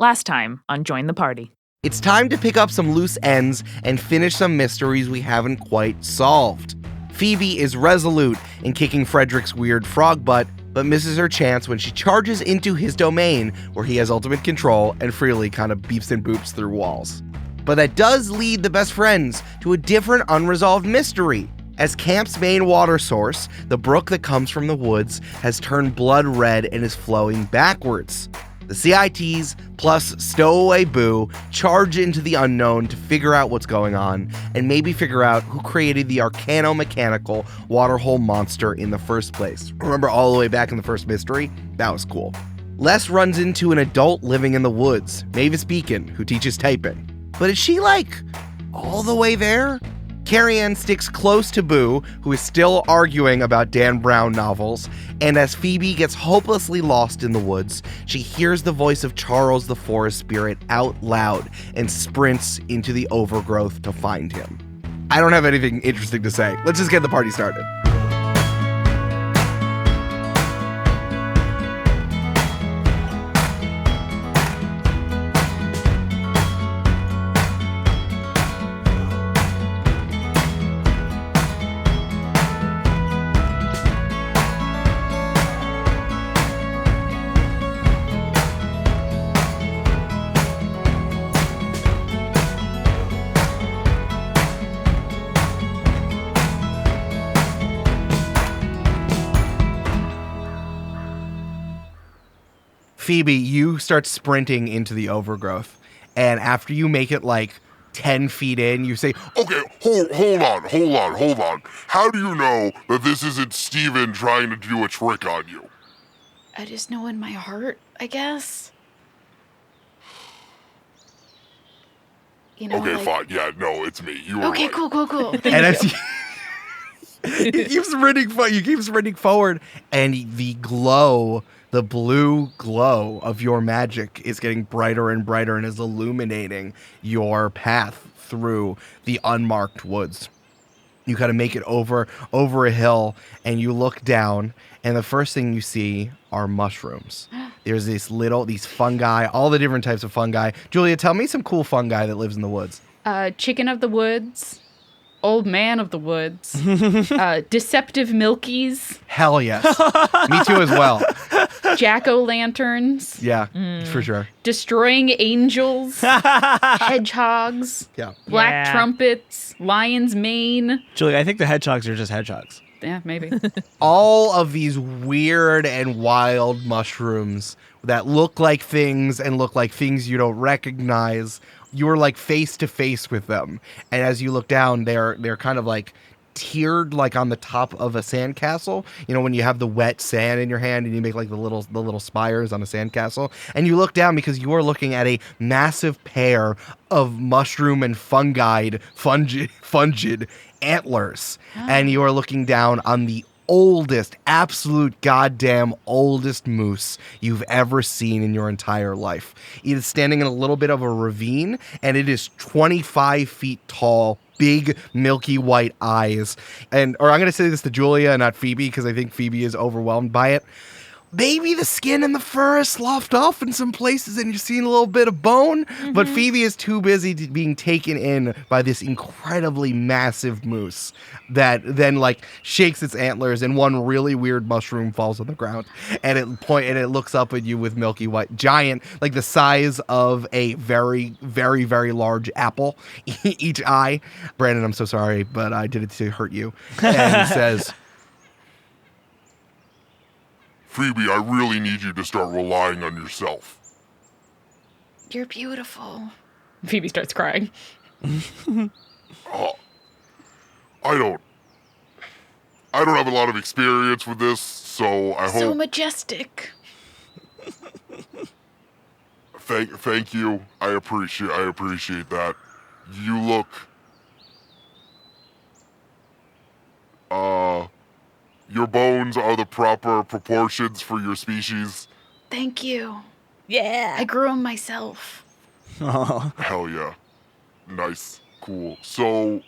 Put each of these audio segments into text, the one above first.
Last time on Join the Party. It's time to pick up some loose ends and finish some mysteries we haven't quite solved. Phoebe is resolute in kicking Frederick's weird frog butt, but misses her chance when she charges into his domain where he has ultimate control and freely kind of beeps and boops through walls. But that does lead the best friends to a different unresolved mystery. As camp's main water source, the brook that comes from the woods has turned blood red and is flowing backwards. The CITs plus Stowaway Boo charge into the unknown to figure out what's going on and maybe figure out who created the arcano-mechanical waterhole monster in the first place. Remember all the way back in the first mystery? That was cool. Les runs into an adult living in the woods, Mavis Beacon, who teaches typing. But is she, all the way there? Carrie-Ann sticks close to Boo, who is still arguing about Dan Brown novels, and as Phoebe gets hopelessly lost in the woods, she hears the voice of Charles the Forest Spirit out loud and sprints into the overgrowth to find him. I don't have anything interesting to say. Let's just get the party started. Phoebe, you start sprinting into the overgrowth, and after you make it 10 feet in, you say, Okay, hold on. How do you know that this isn't Steven trying to do a trick on you? I just know in my heart, I guess. Okay, fine. Yeah, no, it's me. You were okay, right. cool. Thank and you. as you keep sprinting forward, and the blue glow of your magic is getting brighter and brighter and is illuminating your path through the unmarked woods. You kind of make it over a hill, and you look down, and the first thing you see are mushrooms. There's these fungi, all the different types of fungi. Julia, tell me some cool fungi that lives in the woods. Chicken of the woods. Old man of the woods. Deceptive milkies. Hell yes. Me too as well. Jack-o'-lanterns. Yeah, for sure. Destroying angels. Hedgehogs. Yeah. Black trumpets. Lion's mane. Julie, I think the hedgehogs are just hedgehogs. Yeah, maybe. All of these weird and wild mushrooms that look like things and look like things you don't recognize. You're face to face with them, and as you look down, they're kind of tiered on the top of a sandcastle. You know when you have the wet sand in your hand and you make the little spires on a sandcastle, and you look down because you are looking at a massive pair of mushroom and fungid antlers, and you are looking down on the absolute goddamn oldest moose you've ever seen in your entire life. It is standing in a little bit of a ravine, and it is 25 feet tall, big, milky white eyes. Or I'm going to say this to Julia and not Phoebe, because I think Phoebe is overwhelmed by it. Maybe the skin and the fur is sloughed off in some places and you're seeing a little bit of bone, but Phoebe is too busy being taken in by this incredibly massive moose that then shakes its antlers, and one really weird mushroom falls on the ground, and it looks up at you with milky white, giant, the size of a very, very, very large apple, each eye. Brandon, I'm so sorry, but I did it to hurt you. And says, Phoebe, I really need you to start relying on yourself. You're beautiful. Phoebe starts crying. I don't have a lot of experience with this, so I hope. So majestic. Thank you. I appreciate that. You look your bones are the proper proportions for your species. Thank you. Yeah. I grew them myself. Oh. Hell yeah. Nice. Cool. So,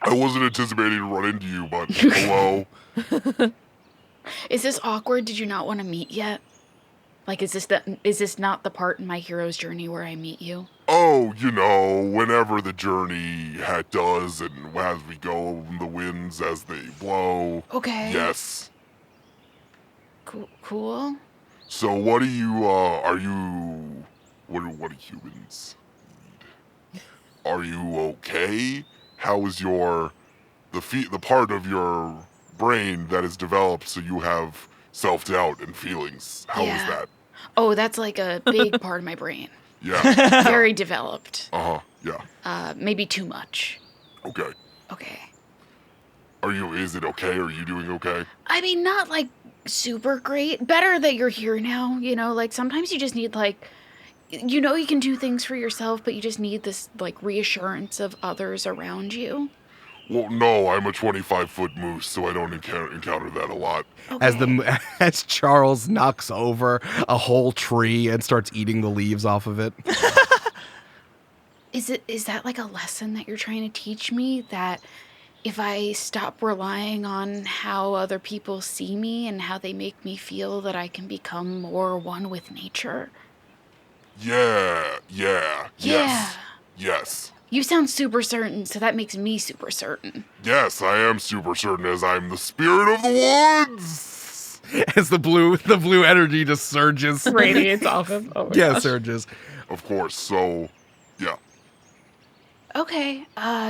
I wasn't anticipating to run into you, but hello. Is this awkward? Did you not want to meet yet? Like, is this not the part in my hero's journey where I meet you? Oh, whenever the journey does, and as we go, the winds as they blow. Okay. Yes. Cool. So what do you, what do humans need? Are you okay? How is the part of your brain that is developed so you have self-doubt and feelings? How is that? Oh, that's like a big part of my brain. Yeah. Very developed. Uh-huh, yeah. Maybe too much. Okay. Okay. Is it okay? Are you doing okay? I mean, not like super great. Better that you're here now, like sometimes you just need like, you can do things for yourself, but you just need this like reassurance of others around you. Well, no, I'm a 25-foot moose, so I don't encounter that a lot. Okay. As Charles knocks over a whole tree and starts eating the leaves off of it. Is that like a lesson that you're trying to teach me, that if I stop relying on how other people see me and how they make me feel, that I can become more one with nature? Yeah. Yes. You sound super certain, so that makes me super certain. Yes, I am super certain, as I'm the spirit of the woods. As the blue energy just surges. Radiates off him. Oh my gosh. Surges. Of course, so, yeah. Okay,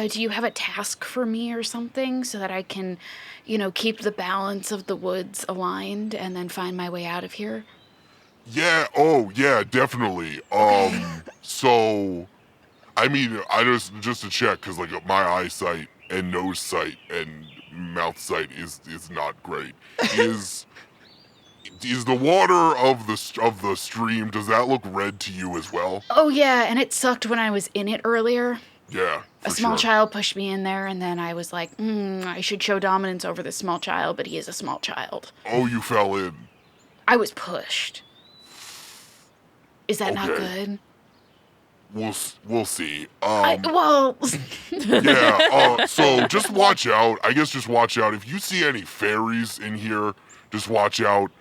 do you have a task for me or something so that I can, keep the balance of the woods aligned and then find my way out of here? Yeah, oh, yeah, definitely. So, I mean, I just to check, because, like, my eyesight and nose sight and mouth sight is not great. Is the water of the stream, does that look red to you as well? Oh yeah, and it sucked when I was in it earlier. Yeah, A small child pushed me in there, and then I was like, I should show dominance over this small child, but he is a small child. Oh, you fell in. I was pushed. Is that not Okay. good? We'll see. Yeah. So just watch out. I guess just watch out. If you see any fairies in here, just watch out.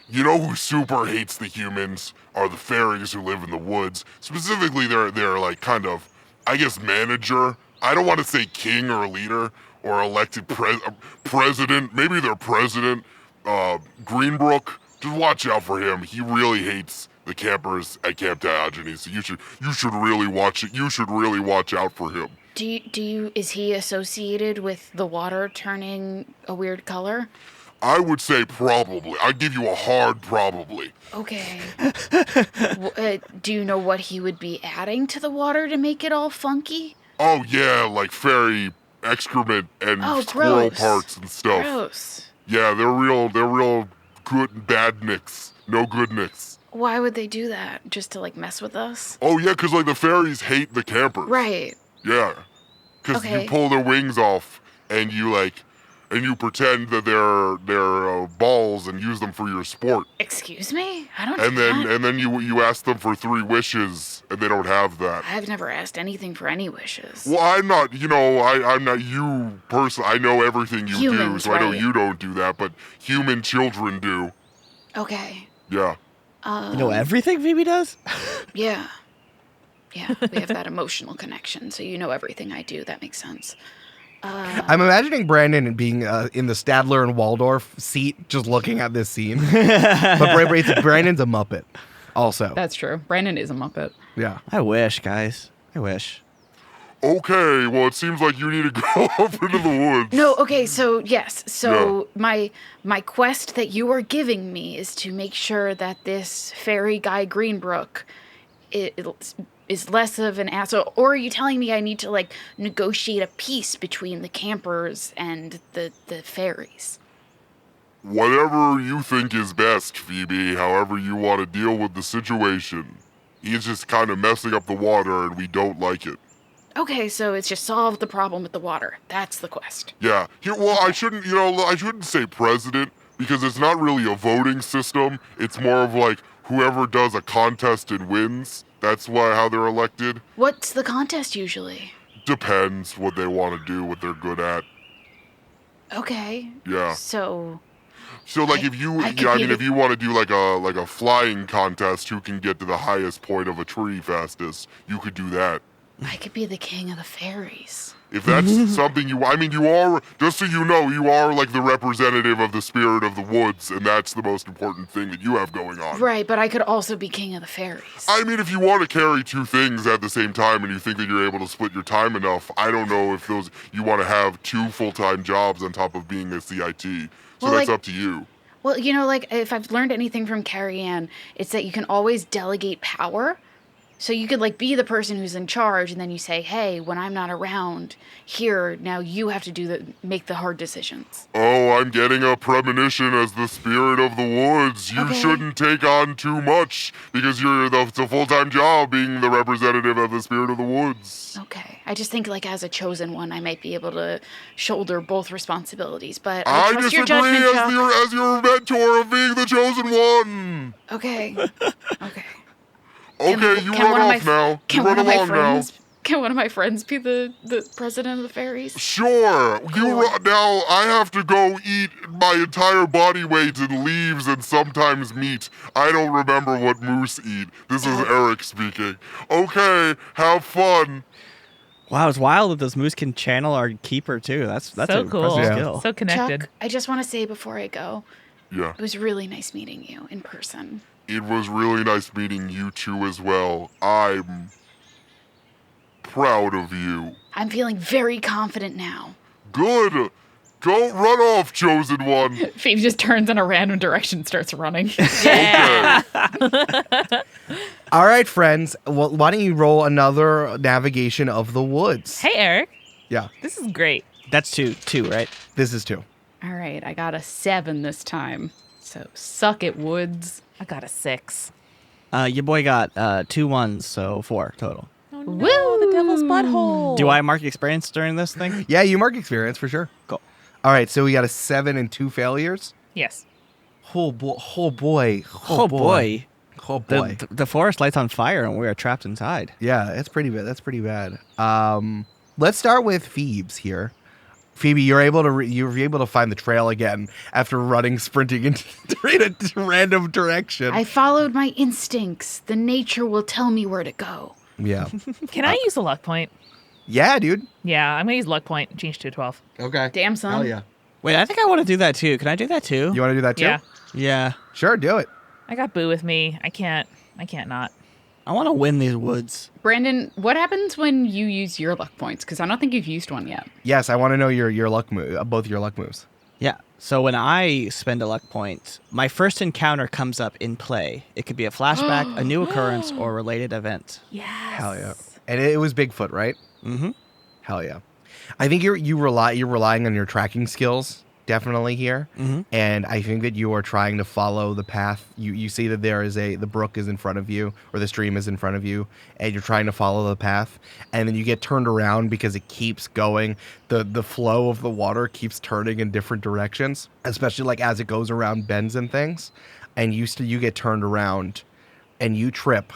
You know who super hates the humans are the fairies who live in the woods. Specifically, they're like kind of, I guess, manager. I don't want to say king or leader or elected president. Maybe they're president. Greenbrook. Just watch out for him. He really hates the campers at Camp Diogenes. So you should really watch it. You should really watch out for him. Is he associated with the water turning a weird color? I would say probably. I'd give you a hard probably. Okay. Do you know what he would be adding to the water to make it all funky? Oh yeah, like fairy excrement and squirrel gross. parts and stuff. Gross. Yeah, they're real good and bad nicks. No good nicks. Why would they do that? Just to like mess with us? Oh yeah, because like the fairies hate the campers. Right. Yeah. Because Okay. you pull their wings off and you pretend that they're balls and use them for your sport. Excuse me? I don't And do then that. and then you ask them for 3 wishes and they don't have that. I've never asked anything for any wishes. Well, I'm not, I'm not you person. I know everything you do, Humans, so I know right. you don't do that, but human children do. Okay. Yeah. You know everything Phoebe does? Yeah. Yeah, we have that emotional connection, so you know everything I do. That makes sense. I'm imagining Brandon being in the Stadler and Waldorf seat, just looking at this scene. But Brandon's a Muppet, also. That's true. Brandon is a Muppet. Yeah. I wish, guys. I wish. Okay, well, it seems like you need to go up into the woods. No, okay, so yes. So my quest that you are giving me is to make sure that this fairy guy Greenbrook is less of an asshole. Or are you telling me I need to like negotiate a peace between the campers and the fairies? Whatever you think is best, Phoebe, however you want to deal with the situation. He's just kind of messing up the water and we don't like it. Okay, so it's just solve the problem with the water. That's the quest. Yeah. I shouldn't say president because it's not really a voting system. It's more of like whoever does a contest and wins. That's how they're elected. What's the contest usually? Depends what they want to do, what they're good at. Okay. Yeah. So So like if you if you want to do like a flying contest, who can get to the highest point of a tree fastest, you could do that. I could be the king of the fairies. If that's something you are, just so you know, you are like the representative of the spirit of the woods, and that's the most important thing that you have going on. Right, but I could also be king of the fairies. I mean, if you want to carry two things at the same time and you think that you're able to split your time enough, I don't know if you want to have two full-time jobs on top of being a CIT. So that's up to you. Well, like if I've learned anything from Carrie-Ann, it's that you can always delegate power. So you could like be the person who's in charge, and then you say, "Hey, when I'm not around here, now you have to make the hard decisions." Oh, I'm getting a premonition as the spirit of the woods. You shouldn't take on too much because it's a full-time job being the representative of the spirit of the woods. Okay, I just think like as a chosen one, I might be able to shoulder both responsibilities. But I trust your judgment, Chuck. as your mentor of being the chosen one. Okay. Okay. Okay, you run off now. Can one of my friends be the president of the fairies? Sure. Cool. Now I have to go eat my entire body weight in leaves and sometimes meat. I don't remember what moose eat. This is Eric speaking. Okay, have fun. Wow, it's wild that this moose can channel our keeper too. That's so a cool. impressive skill. So connected. Chuck, I just want to say before I go, yeah, it was really nice meeting you in person. It was really nice meeting you two as well. I'm proud of you. I'm feeling very confident now. Good. Go run off, chosen one. Phoebe just turns in a random direction and starts running. Yeah. All right, friends. Well, why don't you roll another navigation of the woods? Hey, Eric. Yeah. This is great. That's two, right? This is 2. All right, I got a 7 this time. So suck it, woods. I got a 6. Your boy got 2 1s, so 4 total. Oh, no, Woo! The devil's butthole. Do I mark experience during this thing? Yeah, you mark experience for sure. Cool. All right, so we got a 7 and 2 failures. Yes. Oh boy. Oh boy. Oh boy. The forest lights on fire and we are trapped inside. Yeah, that's pretty bad. That's pretty bad. Let's start with Phoebe's here. Phoebe, you're able to find the trail again after sprinting in a random direction. I followed my instincts. The nature will tell me where to go. Yeah. Can I use a luck point? Yeah, dude. Yeah, I'm going to use luck point. Change to a 12. Okay. Damn, son. Hell yeah. Wait, I think I want to do that too. Can I do that too? You want to do that too? Yeah. Yeah. Sure, do it. I got Boo with me. I can't not. I want to win these woods. Brandon, what happens when you use your luck points? Because I don't think you've used one yet. Yes, I want to know your luck move, both your luck moves. Yeah. So when I spend a luck point, my first encounter comes up in play. It could be a flashback, a new occurrence, or related event. Yes. Hell yeah. And it was Bigfoot, right? Mm-hmm. Hell yeah. I think you're relying on your tracking skills definitely here. Mm-hmm. And I think that you are trying to follow the path. You see that the brook is in front of you, or the stream is in front of you, and you're trying to follow the path. And then you get turned around because it keeps going. The flow of the water keeps turning in different directions, especially like as it goes around bends and things. And you get turned around and you trip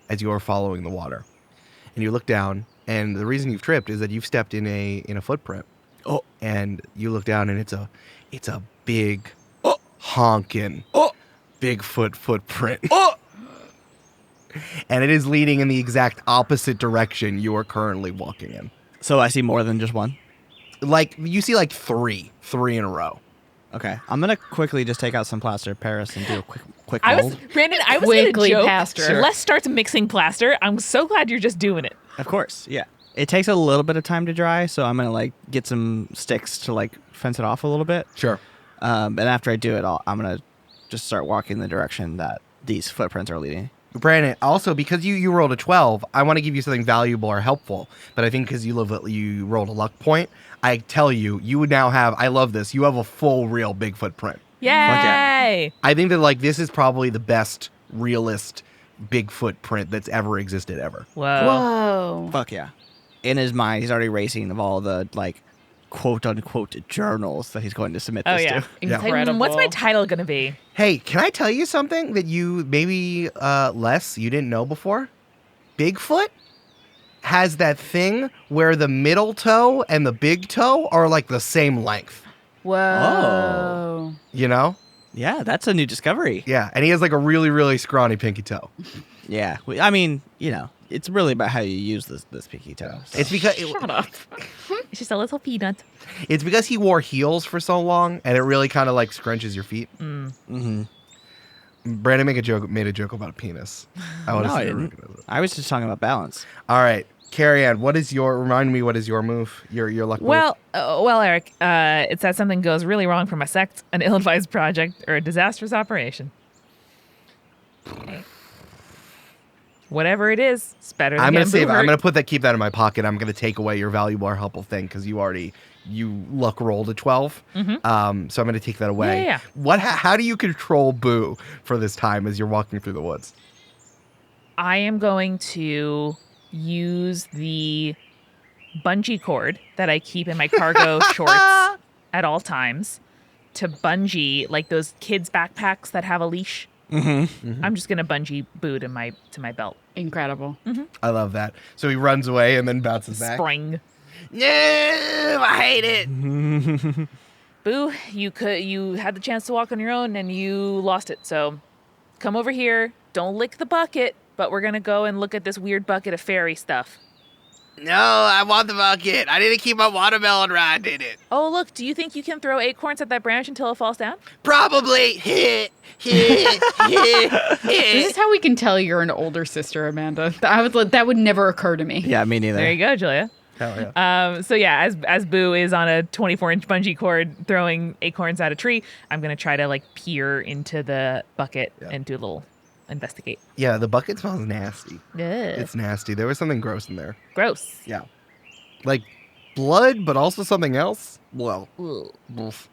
as you are following the water. And you look down, and the reason you've tripped is that you've stepped in a footprint. Oh. And you look down, and it's a big, honking, Bigfoot footprint. And it is leading in the exact opposite direction you are currently walking in. So I see more than just one? Like, you see like three in a row. Okay. I'm going to quickly just take out some plaster of Paris and do a quick I mold. was going to Quickly joke. plaster. Les starts mixing plaster. I'm so glad you're just doing it. Of course, yeah. It takes a little bit of time to dry, so I'm going to get some sticks to fence it off a little bit. Sure. And after I do it, I'm going to just start walking the direction that these footprints are leading. Brandon, also, because you rolled a 12, I want to give you something valuable or helpful. But I think because you rolled a luck point, I tell you, you would now have, I love this, you have a full real Bigfoot print. Yay! Yeah. I think that this is probably the best realist Bigfoot print that's ever existed ever. Whoa. Fuck yeah. In his mind, he's already racing of all the, quote-unquote journals that he's going to submit this to. Incredible. What's my title going to be? Hey, can I tell you something that you maybe Les, you didn't know before? Bigfoot has that thing where the middle toe and the big toe are the same length. Whoa. You know? Yeah, that's a new discovery. Yeah, and he has like a really, really scrawny pinky toe. Yeah. I mean, it's really about how you use this pinky toe. So. It's because Shut up. It's just a little peanut. it's because he wore heels for so long, and it really kind of like scrunches your feet. Mm-hmm. Brandon made a joke about a penis. No, I didn't. I was just talking about balance. All right, Carrie-Ann, remind me what is your move? Your luck move? Well, Eric, it's that something goes really wrong for my sect, an ill-advised project, or a disastrous operation. Whatever it is, it's better than I'm gonna getting save. I'm boo-hurt. gonna keep that in my pocket. I'm gonna take away your valuable or helpful thing because you luck rolled a 12. So I'm gonna take that away. Yeah. How do you control Boo for this time as you're walking through the woods? I am going to use the bungee cord that I keep in my cargo shorts at all times to bungee like those kids' backpacks that have a leash. I'm just gonna bungee Boo to my belt. Incredible. I love that. So he runs away and then bounces back. Spring. No, I hate it. Boo, you had the chance to walk on your own and you lost it. So come over here. Don't lick the bucket, but we're gonna go and look at this weird bucket of fairy stuff. No, I want the bucket. I didn't keep my watermelon rind in it. Oh, look, do you think you can throw acorns at that branch until it falls down? Probably. This is how we can tell you're an older sister, Amanda. That would never occur to me. Yeah, me neither. There you go, Julia. Hell yeah. So yeah, as Boo is on a 24-inch bungee cord throwing acorns at a tree, I'm gonna try to like peer into the bucket and do a little investigate. Yeah, the bucket smells nasty. Ugh. It's nasty. There was something gross in there. Gross. Yeah. Like blood, but also something else. Well, oof.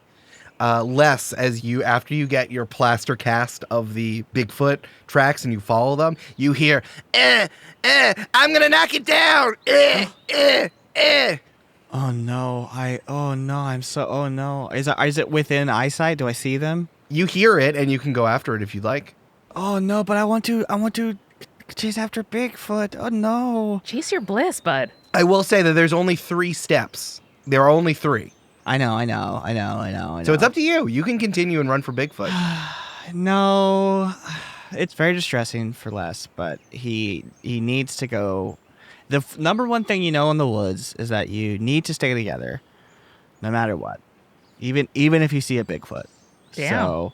Less after you get your plaster cast of the Bigfoot tracks and you follow them, you hear, I'm gonna knock it down. Oh no! Oh no! Is it within eyesight? Do I see them? You hear it, and you can go after it if you'd like. Oh no! But I want to chase after Bigfoot. Oh no! Chase your bliss, bud. I will say that there's only 3 steps. There are only 3. I know. So it's up to you. You can continue and run for Bigfoot. No, it's very distressing for Les, but he needs to go. The number one thing you know in the woods is that you need to stay together, no matter what, even if you see a Bigfoot. Damn. So,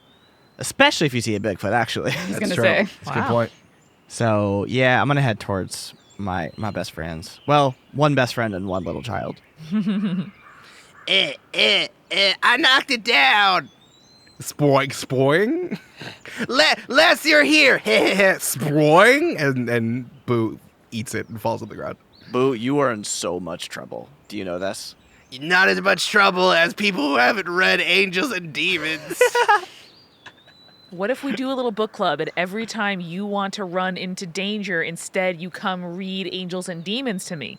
especially if you see a Bigfoot, actually. I was gonna true. say. That's a good Wow. point. So yeah, I'm gonna head towards my best friends. Well, one best friend and one little child. I knocked it down. Spoing. Les, you're here. Spoing. And Boo eats it and falls on the ground. Boo, you are in so much trouble. Do you know this? Not as much trouble as people who haven't read Angels and Demons. What if we do a little book club and every time you want to run into danger, instead you come read Angels and Demons to me?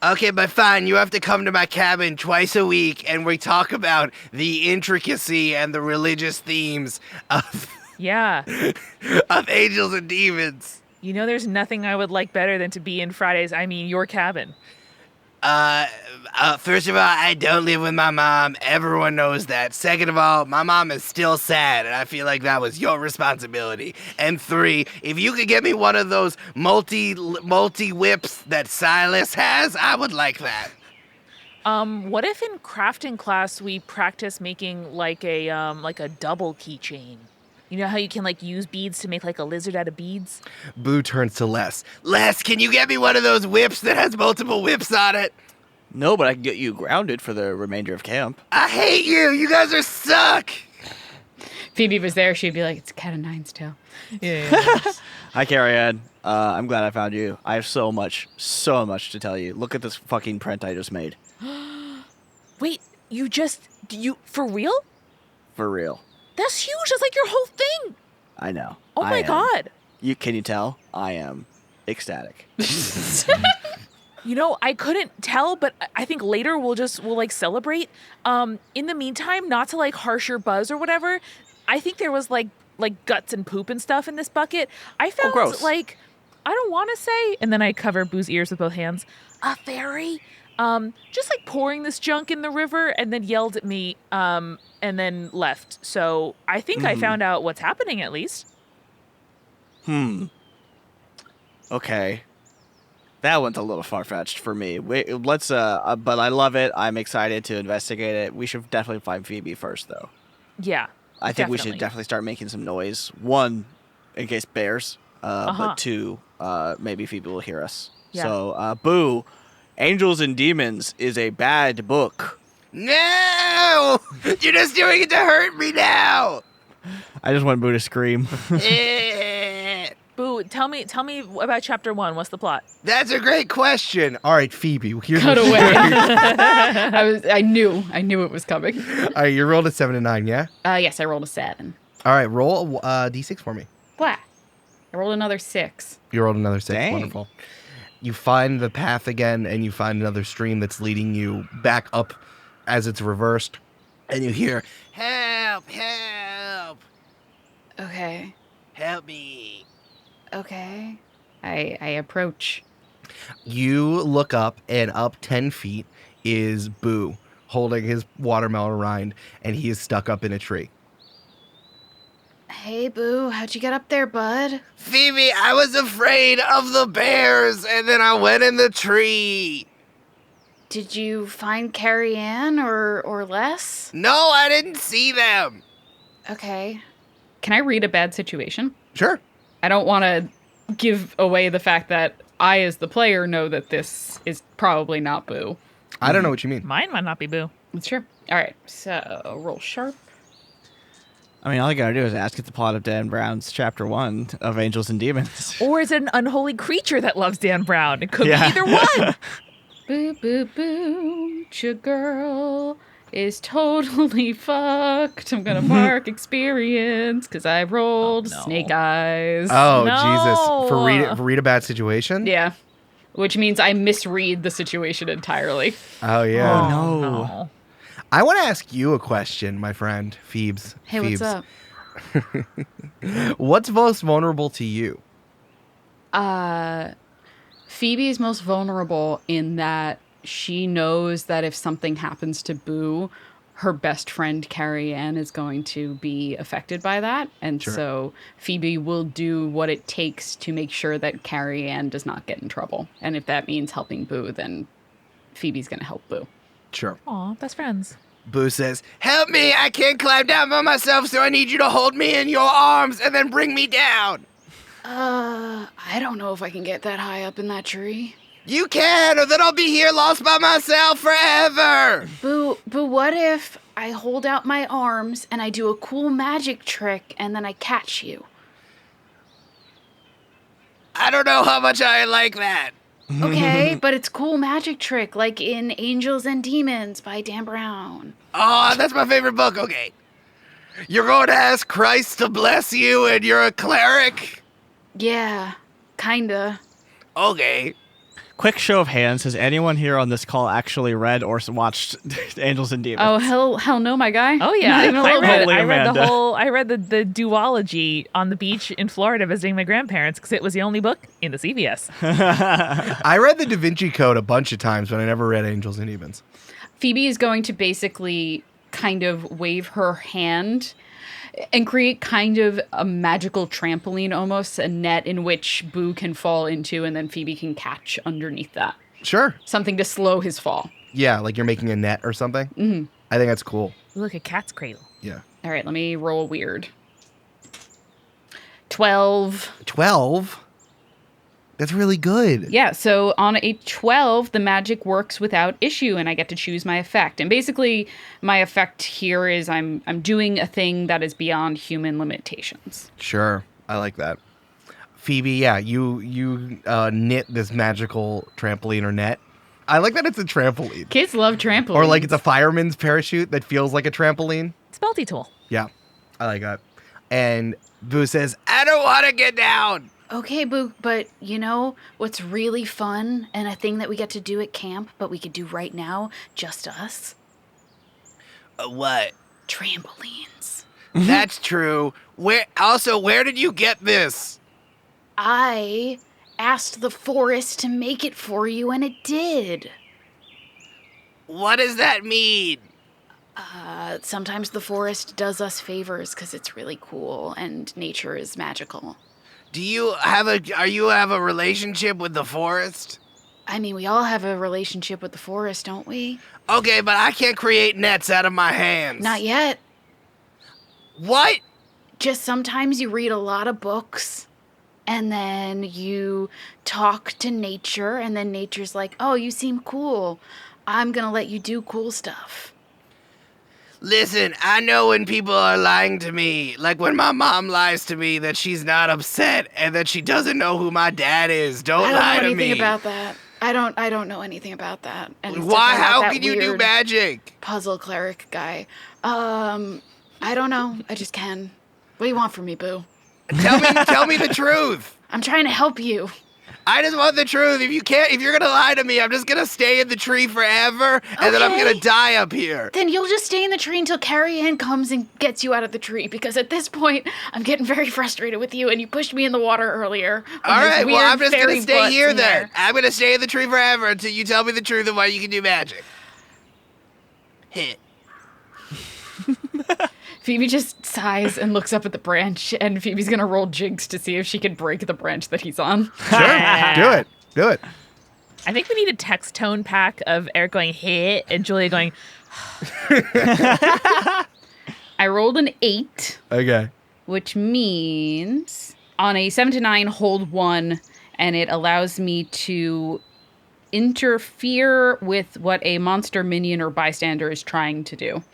Okay, but fine. You have to come to my cabin twice a week, and we talk about the intricacy and the religious themes of Yeah. of Angels and Demons. You know there's nothing I would like better than to be in your cabin. First of all, I don't live with my mom. Everyone knows that. Second of all, my mom is still sad, and I feel like that was your responsibility. And 3, if you could get me one of those multi whips that Silas has, I would like that. What if in crafting class we practice making like a double keychain? You know how you can like use beads to make like a lizard out of beads? Boo turns to Les. Les, can you get me one of those whips that has multiple whips on it? No, but I can get you grounded for the remainder of camp. I hate you. You guys are suck. Phoebe was there, she'd be like, it's a cat of nine's tail. Yeah. Hi, Carrie-Ann. I'm glad I found you. I have so much to tell you. Look at this fucking print I just made. Wait, you for real? For real. That's huge. That's like your whole thing. I know. Oh my God. Can you tell? I am ecstatic. You know, I couldn't tell, but I think later we'll like celebrate. In the meantime, not to like harsh your buzz or whatever, I think there was like guts and poop and stuff in this bucket. I found gross. like, I don't want to say, and then I cover Boo's ears with both hands, a fairy, just like pouring this junk in the river, and then yelled at me, and and then left. So I think I found out what's happening at least. Okay. That one's a little far-fetched for me. Let's but I love it. I'm excited to investigate it. We should definitely find Phoebe first, though. Yeah. I think we should definitely start making some noise. One, in case bears, but two, maybe Phoebe will hear us. Yeah. So, Boo, Angels and Demons is a bad book. No! You're just doing it to hurt me now! I just want Boo to scream. Boo, tell me about chapter 1. What's the plot? That's a great question. All right, Phoebe. Here's Cut what- away. I knew it was coming. All right, you rolled a 7 and 9, yeah? Yes, I rolled a 7. All right, roll a d6 for me. What? I rolled another 6. You rolled another 6. Dang. Wonderful. You find the path again, and you find another stream that's leading you back up as it's reversed. And you hear, help, help, Okay. help me. Okay. I approach. You look up, and up 10 feet is Boo, holding his watermelon rind, and he is stuck up in a tree. Hey, Boo. How'd you get up there, bud? Phoebe, I was afraid of the bears, and then I went in the tree. Did you find Carrie-Ann or Les? No, I didn't see them. Okay. Can I read a bad situation? Sure. I don't want to give away the fact that I, as the player, know that this is probably not Boo. I don't know what you mean. Mine might not be Boo. It's true. All right, so roll sharp. I mean, all you gotta do is ask at the plot of Dan Brown's chapter 1 of Angels and Demons. Or is it an unholy creature that loves Dan Brown? It could Yeah. be either one. Boo, boo, boo. Your girl is totally fucked. I'm gonna mark experience because I rolled no. snake eyes. Oh, No. Jesus. For read a bad situation? Yeah. Which means I misread the situation entirely. Oh, yeah. Oh, no. No. I want to ask you a question, my friend, Phoebes. Hey, Phoebes. what's up? What's most vulnerable to you? Phoebe is most vulnerable in that she knows that if something happens to Boo, her best friend Carrie-Ann is going to be affected by that. And so Phoebe will do what it takes to make sure that Carrie-Ann does not get in trouble. And if that means helping Boo, then Phoebe's going to help Boo. Sure. Aw, best friends. Boo says, help me, I can't climb down by myself, so I need you to hold me in your arms and then bring me down. I don't know if I can get that high up in that tree. You can, or then I'll be here lost by myself forever. Boo, what if I hold out my arms and I do a cool magic trick and then I catch you? I don't know how much I like that. Okay, but it's cool magic trick like in Angels and Demons by Dan Brown. Oh, that's my favorite book. Okay. You're going to ask Christ to bless you and you're a cleric? Yeah, kinda. Okay. Quick show of hands. Has anyone here on this call actually read or watched Angels and Demons? Oh, hell no, my guy. Oh yeah, Not even a little bit. Holy Amanda. I read the duology on the beach in Florida visiting my grandparents because it was the only book in the CVS. I read the Da Vinci Code a bunch of times, but I never read Angels and Demons. Phoebe is going to basically kind of wave her hand and create kind of a magical trampoline, almost a net in which Boo can fall into, and then Phoebe can catch underneath that. Sure. Something to slow his fall. Yeah, like you're making a net or something. Mm-hmm. I think that's cool. Look, a cat's cradle. Yeah. All right, let me roll weird. 12. 12? That's really good. Yeah, so on a 12, the magic works without issue, and I get to choose my effect. And basically, my effect here is I'm doing a thing that is beyond human limitations. Sure. I like that. Phoebe, yeah, you knit this magical trampoline or net. I like that it's a trampoline. Kids love trampolines. Or like it's a fireman's parachute that feels like a trampoline. It's a multi-tool. Yeah, I like that. And Boo says, I don't want to get down. Okay, Boo, but you know what's really fun and a thing that we get to do at camp, but we could do right now, just us? What? Trampolines. That's true. Where did you get this? I asked the forest to make it for you, and it did. What does that mean? Sometimes the forest does us favors because it's really cool and nature is magical. Do you have a relationship with the forest? I mean, we all have a relationship with the forest, don't we? Okay, but I can't create nets out of my hands. Not yet. What? Just sometimes you read a lot of books and then you talk to nature and then nature's like, oh, you seem cool. I'm going to let you do cool stuff. Listen, I know when people are lying to me, like when my mom lies to me that she's not upset and that she doesn't know who my dad is. Don't lie to me. I don't know anything about that. I don't know anything about that. And why? How can you do magic? Puzzle cleric guy. I don't know. I just can. What do you want from me, Boo? Tell me the truth. I'm trying to help you. I just want the truth. If you're gonna lie to me, I'm just gonna stay in the tree forever, and then I'm gonna die up here. Then you'll just stay in the tree until Carrie-Ann comes and gets you out of the tree, because at this point, I'm getting very frustrated with you, and you pushed me in the water earlier. All right, well, I'm just gonna stay here then. There. I'm gonna stay in the tree forever until you tell me the truth of why you can do magic. Hit. Phoebe just sighs and looks up at the branch, and Phoebe's gonna roll Jinx to see if she can break the branch that he's on. Sure, do it. I think we need a text tone pack of Eric going, hit, and Julia going, I rolled an 8. Okay. Which means on a 7 to 9, hold 1, and it allows me to interfere with what a monster, minion, or bystander is trying to do.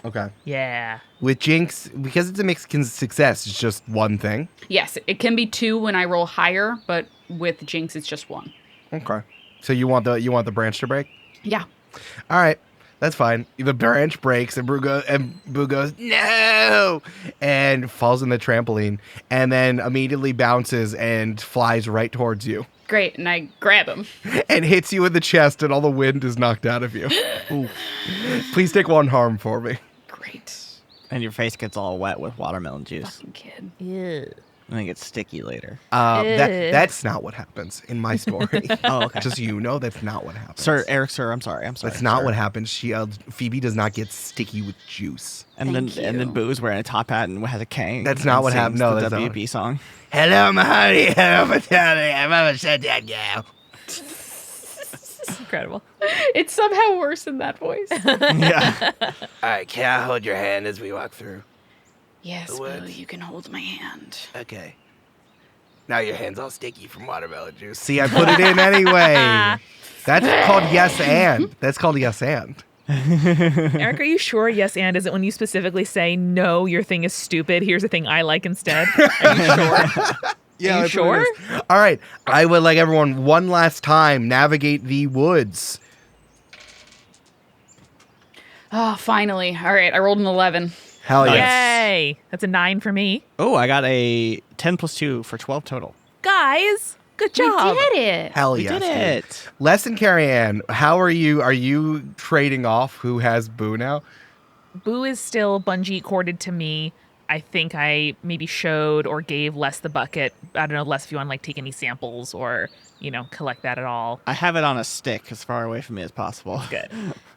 Okay. yeah. With Jinx, because it's a mixed success, it's just one thing. Yes, it can be 2 when I roll higher, but with Jinx, it's just 1. Okay. So you want the branch to break? Yeah. All right. That's fine. The branch breaks, and Boo goes, no, and falls in the trampoline, and then immediately bounces and flies right towards you. Great, and I grab him. And hits you in the chest, and all the wind is knocked out of you. Ooh. Please take 1 harm for me. Great. And your face gets all wet with watermelon juice. Fucking kid. Yeah. And it gets sticky later. That's not what happens in my story. Oh, okay. Just so you know, that's not what happens. Sir, Eric, I'm sorry. That's not what happens. Phoebe does not get sticky with juice. And then Boo's wearing a top hat and has a cane. That's not what happened. No, the that's WB song. Hello, my honey. Hello, my darling. I'm gonna shut that down. Incredible. It's somehow worse in that voice. Yeah. All right, can I hold your hand as we walk through? Yes, What? Boo, you can hold my hand. Okay. Now your hand's all sticky from watermelon juice. See, I put it in anyway. That's called yes and. That's called yes and. Eric, are you sure yes and isn't when you specifically say, no, your thing is stupid, here's a thing I like instead? Are you sure? Yeah, Are you sure? All right. I would like everyone one last time navigate the woods. Oh, finally. All right, I rolled an 11. Hell yes. Yay! That's a 9 for me. Oh, I got a 10 plus 2 for 12 total. Guys, good job. We did it. Hell We yes. did dude. it. Les and Carrie-Ann, how are you? Are you trading off who has Boo now? Boo is still bungee corded to me. I think I maybe showed or gave Les the bucket. I don't know, Les, if you want to like take any samples or, collect that at all. I have it on a stick as far away from me as possible. Good.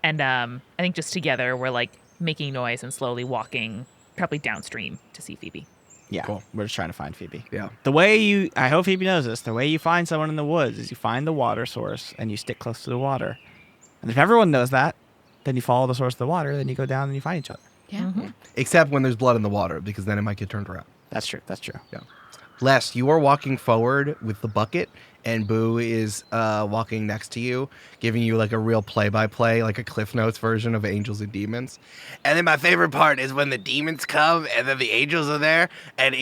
And I think just together we're like making noise and slowly walking probably downstream to see Phoebe. Yeah, Cool. we're just trying to find Phoebe. Yeah. I hope Phoebe knows this, the way you find someone in the woods is you find the water source and you stick close to the water. And if everyone knows that, then you follow the source of the water, then you go down and you find each other. Yeah. Mm-hmm. Except when there's blood in the water, because then it might get turned around. That's true. Yeah. Les, you are walking forward with the bucket, and Boo is walking next to you, giving you like a real play-by-play, like a Cliff Notes version of Angels and Demons. And then my favorite part is when the demons come, and then the angels are there,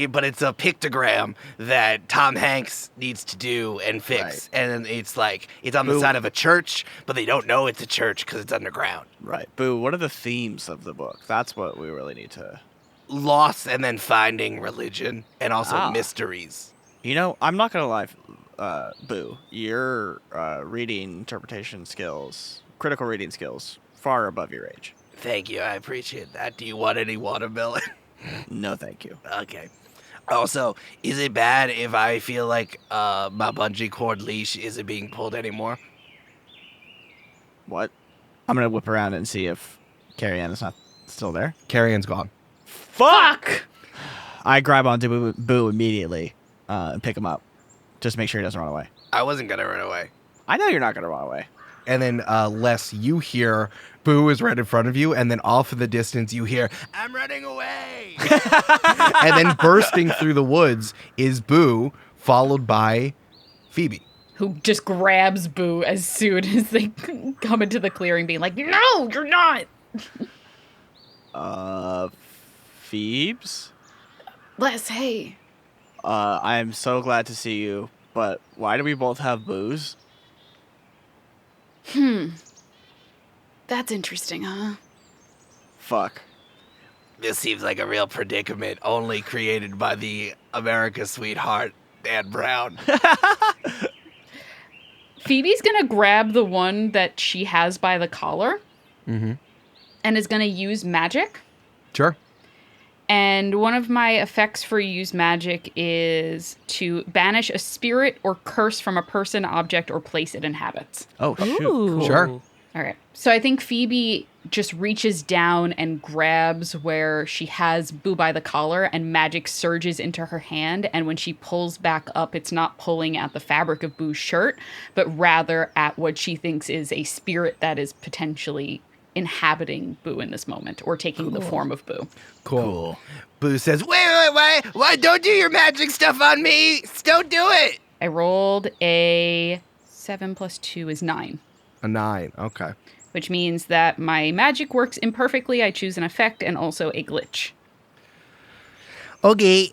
but it's a pictogram that Tom Hanks needs to do and fix. Right. And then it's like, it's on the Boo. side of a church, but they don't know it's a church because it's underground. Right. Boo, what are the themes of the book? That's what we really need to... Loss and then finding religion, and also mysteries. I'm not going to lie, Boo, your reading interpretation skills, critical reading skills, far above your age. Thank you, I appreciate that. Do you want any watermelon? No, thank you. Okay. Also, is it bad if I feel like my bungee cord leash isn't being pulled anymore? What? I'm going to whip around and see if Carrie-Ann is not Still there? Carrie-Ann's gone. Fuck! I grab onto Boo immediately and pick him up. Just make sure he doesn't run away. I wasn't going to run away. I know you're not going to run away. And then, Les, you hear Boo is right in front of you, and then off in the distance you hear, I'm running away! And then bursting through the woods is Boo, followed by Phoebe. Who just grabs Boo as soon as they come into the clearing, being like, no, you're not! Phoebes? Les, hey. I am so glad to see you, but why do we both have Boos? That's interesting, huh? Fuck. This seems like a real predicament only created by the America's sweetheart, Dan Brown. Phoebe's gonna grab the one that she has by the collar Mm-hmm. and is gonna use magic. Sure. And one of my effects for use magic is to banish a spirit or curse from a person, object, or place it inhabits. Oh, shoot. Ooh. Cool. Sure. All right. So I think Phoebe just reaches down and grabs where she has Boo by the collar, and magic surges into her hand. And when she pulls back up, it's not pulling at the fabric of Boo's shirt, but rather at what she thinks is a spirit that is potentially inhabiting Boo in this moment, or taking the form of Boo. Cool. Boo says, wait, don't do your magic stuff on me. Don't do it. I rolled a 7 + 2 is 9. A 9. Okay. Which means that my magic works imperfectly. I choose an effect and also a glitch. Okay.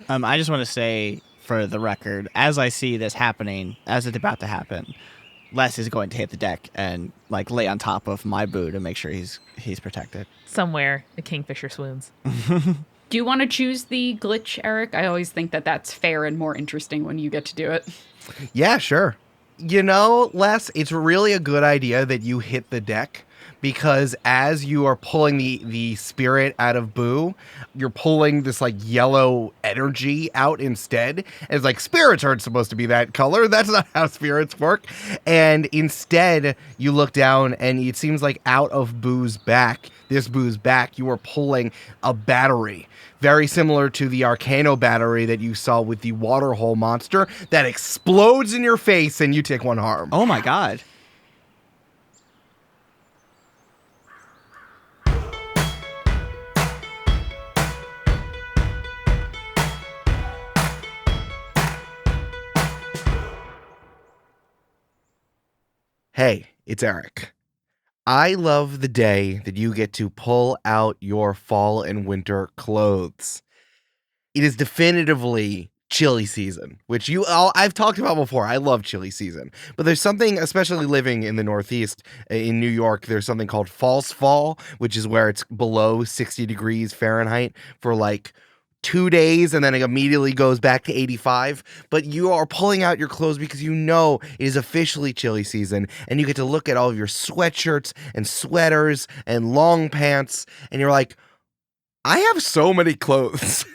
I just want to say, for the record, as I see this happening, as it's about to happen, Les is going to hit the deck and like lay on top of my Boo to make sure he's protected. Somewhere, the kingfisher swoons. Do you want to choose the glitch, Eric? I always think that that's fair and more interesting when you get to do it. Yeah, sure. You know, Les, it's really a good idea that you hit the deck, because as you are pulling the spirit out of Boo, you're pulling this like yellow energy out instead. And it's like, spirits aren't supposed to be that color. That's not how spirits work. And instead, you look down and it seems like out of Boo's back, you are pulling a battery. Very similar to the Arcano battery that you saw with the waterhole monster that explodes in your face and you take 1 harm. Oh my god. Hey, it's Eric. I love the day that you get to pull out your fall and winter clothes. It is definitively chili season, which I've talked about before. I love chili season, but there's something, especially living in the Northeast, in New York, there's something called false fall, which is where it's below 60 degrees Fahrenheit for like 2 days, and then it immediately goes back to 85. But you are pulling out your clothes because you know it is officially chili season, and you get to look at all of your sweatshirts and sweaters and long pants, and you're like, I have so many clothes.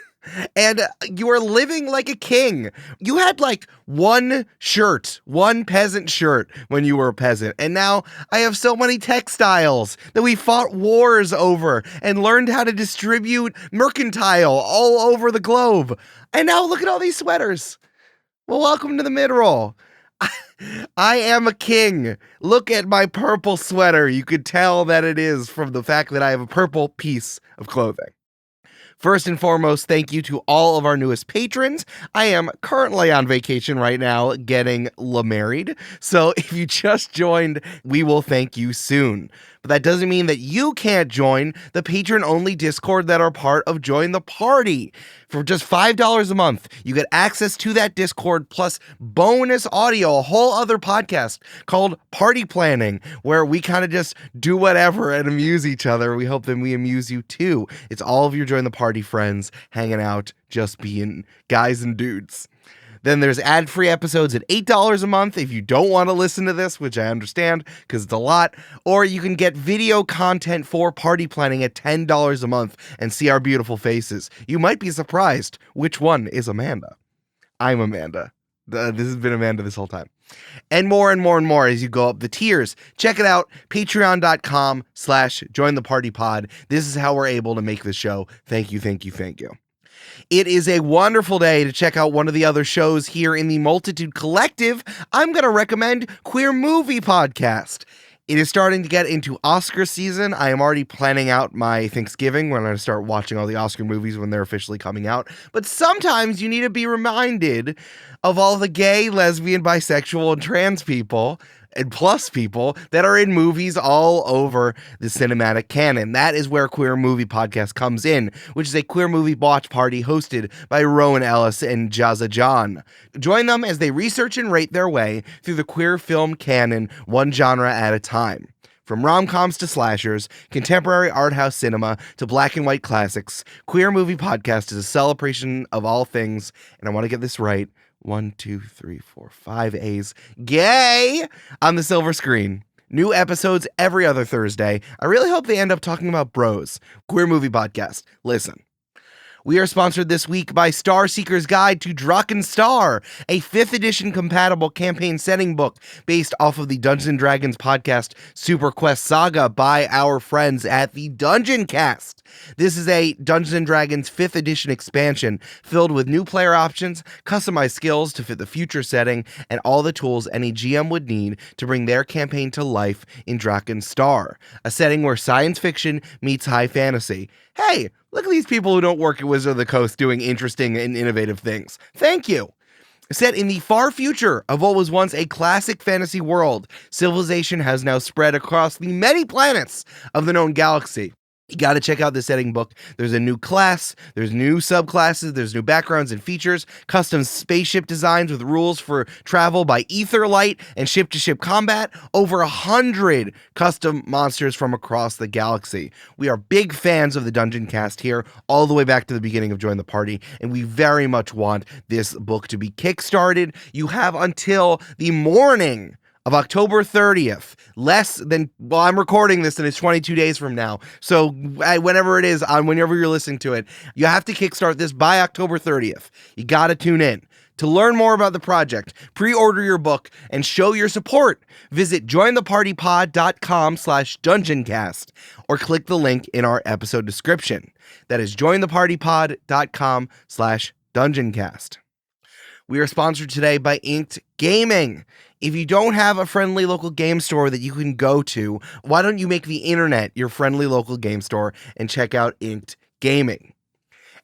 And you are living like a king. You had like one peasant shirt when you were a peasant. And now I have so many textiles that we fought wars over and learned how to distribute mercantile all over the globe. And now look at all these sweaters. Well, welcome to the mid-roll. I am a king. Look at my purple sweater. You could tell that it is from the fact that I have a purple piece of clothing. First and foremost, thank you to all of our newest patrons. I am currently on vacation right now getting married. So if you just joined, we will thank you soon. But that doesn't mean that you can't join the patron-only Discord that are part of Join the Party. For just $5 a month, you get access to that Discord plus bonus audio, a whole other podcast called Party Planning, where we kind of just do whatever and amuse each other. We hope that we amuse you too. It's all of your Join the Party friends hanging out, just being guys and dudes. Then there's ad-free episodes at $8 a month if you don't want to listen to this, which I understand because it's a lot. Or you can get video content for Party Planning at $10 a month and see our beautiful faces. You might be surprised which one is Amanda. I'm Amanda. This has been Amanda this whole time. And more and more and more as you go up the tiers. Check it out, patreon.com/jointhepartypod. This is how we're able to make this show. Thank you, thank you, thank you. It is a wonderful day to check out one of the other shows here in the Multitude Collective. I'm going to recommend Queer Movie Podcast. It is starting to get into Oscar season. I am already planning out my Thanksgiving when I start watching all the Oscar movies when they're officially coming out. But sometimes you need to be reminded of all the gay, lesbian, bisexual, and trans people and plus people that are in movies all over the cinematic canon. That is where Queer Movie Podcast comes in, which is a queer movie watch party hosted by Rowan Ellis and Jazza John. Join them as they research and rate their way through the queer film canon, one genre at a time. From rom-coms to slashers, contemporary art house cinema to black and white classics, Queer Movie Podcast is a celebration of all things, and I want to get this right, 1, 2, 3, 4, 5 A's, gay on the silver screen. New episodes every other Thursday. I really hope they end up talking about bros. Queer Movie Podcast. Listen. We are sponsored this week by Starseekers Guide to Draken Star, a 5th edition compatible campaign setting book based off of the Dungeons & Dragons podcast Super Quest Saga by our friends at the Dungeoncast. This is a Dungeons & Dragons 5th edition expansion filled with new player options, customized skills to fit the future setting, and all the tools any GM would need to bring their campaign to life in Draken Star, a setting where science fiction meets high fantasy. Hey, look at these people who don't work at Wizard of the Coast doing interesting and innovative things. Thank you. Set in the far future of what was once a classic fantasy world, civilization has now spread across the many planets of the known galaxy. You got to check out the setting book. There's a new class, there's new subclasses, there's new backgrounds and features, custom spaceship designs with rules for travel by ether light and ship-to-ship combat, over 100 custom monsters from across the galaxy. We are big fans of the Dungeoncast here, all the way back to the beginning of Join the Party, and we very much want this book to be kickstarted. You have until the morning of October 30th, I'm recording this and it's 22 days from now. So whenever it is, whenever you're listening to it, you have to kickstart this by October 30th. You got to tune in. To learn more about the project, pre-order your book, and show your support, visit jointhepartypod.com/dungeoncast or click the link in our episode description. That is jointhepartypod.com/dungeoncast. We are sponsored today by Inked Gaming. If you don't have a friendly local game store that you can go to, why don't you make the internet your friendly local game store and check out Inked Gaming?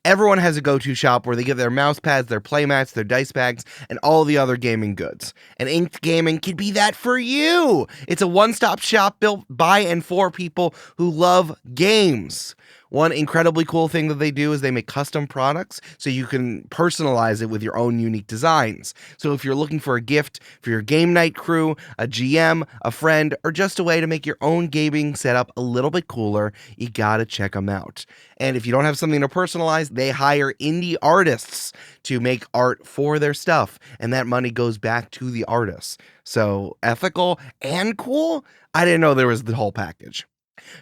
Everyone has a go-to shop where they get their mouse pads, their playmats, their dice bags, and all the other gaming goods. And Inked Gaming can be that for you. It's a one-stop shop built by and for people who love games. One incredibly cool thing that they do is they make custom products so you can personalize it with your own unique designs. So if you're looking for a gift for your game night crew, a GM, a friend, or just a way to make your own gaming setup a little bit cooler, you gotta check them out. And if you don't have something to personalize, they hire indie artists to make art for their stuff, and that money goes back to the artists. So ethical and cool? I didn't know there was the whole package.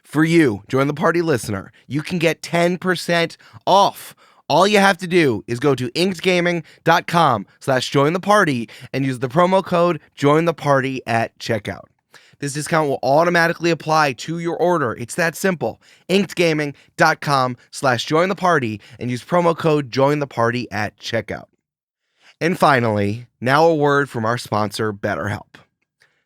For you, Join the Party listener, you can get 10% off. All you have to do is go to inkedgaming.com/jointheparty and use the promo code jointheparty at checkout. This discount will automatically apply to your order. It's that simple. inkedgaming.com/jointheparty and use promo code jointheparty at checkout. And finally, now a word from our sponsor, BetterHelp.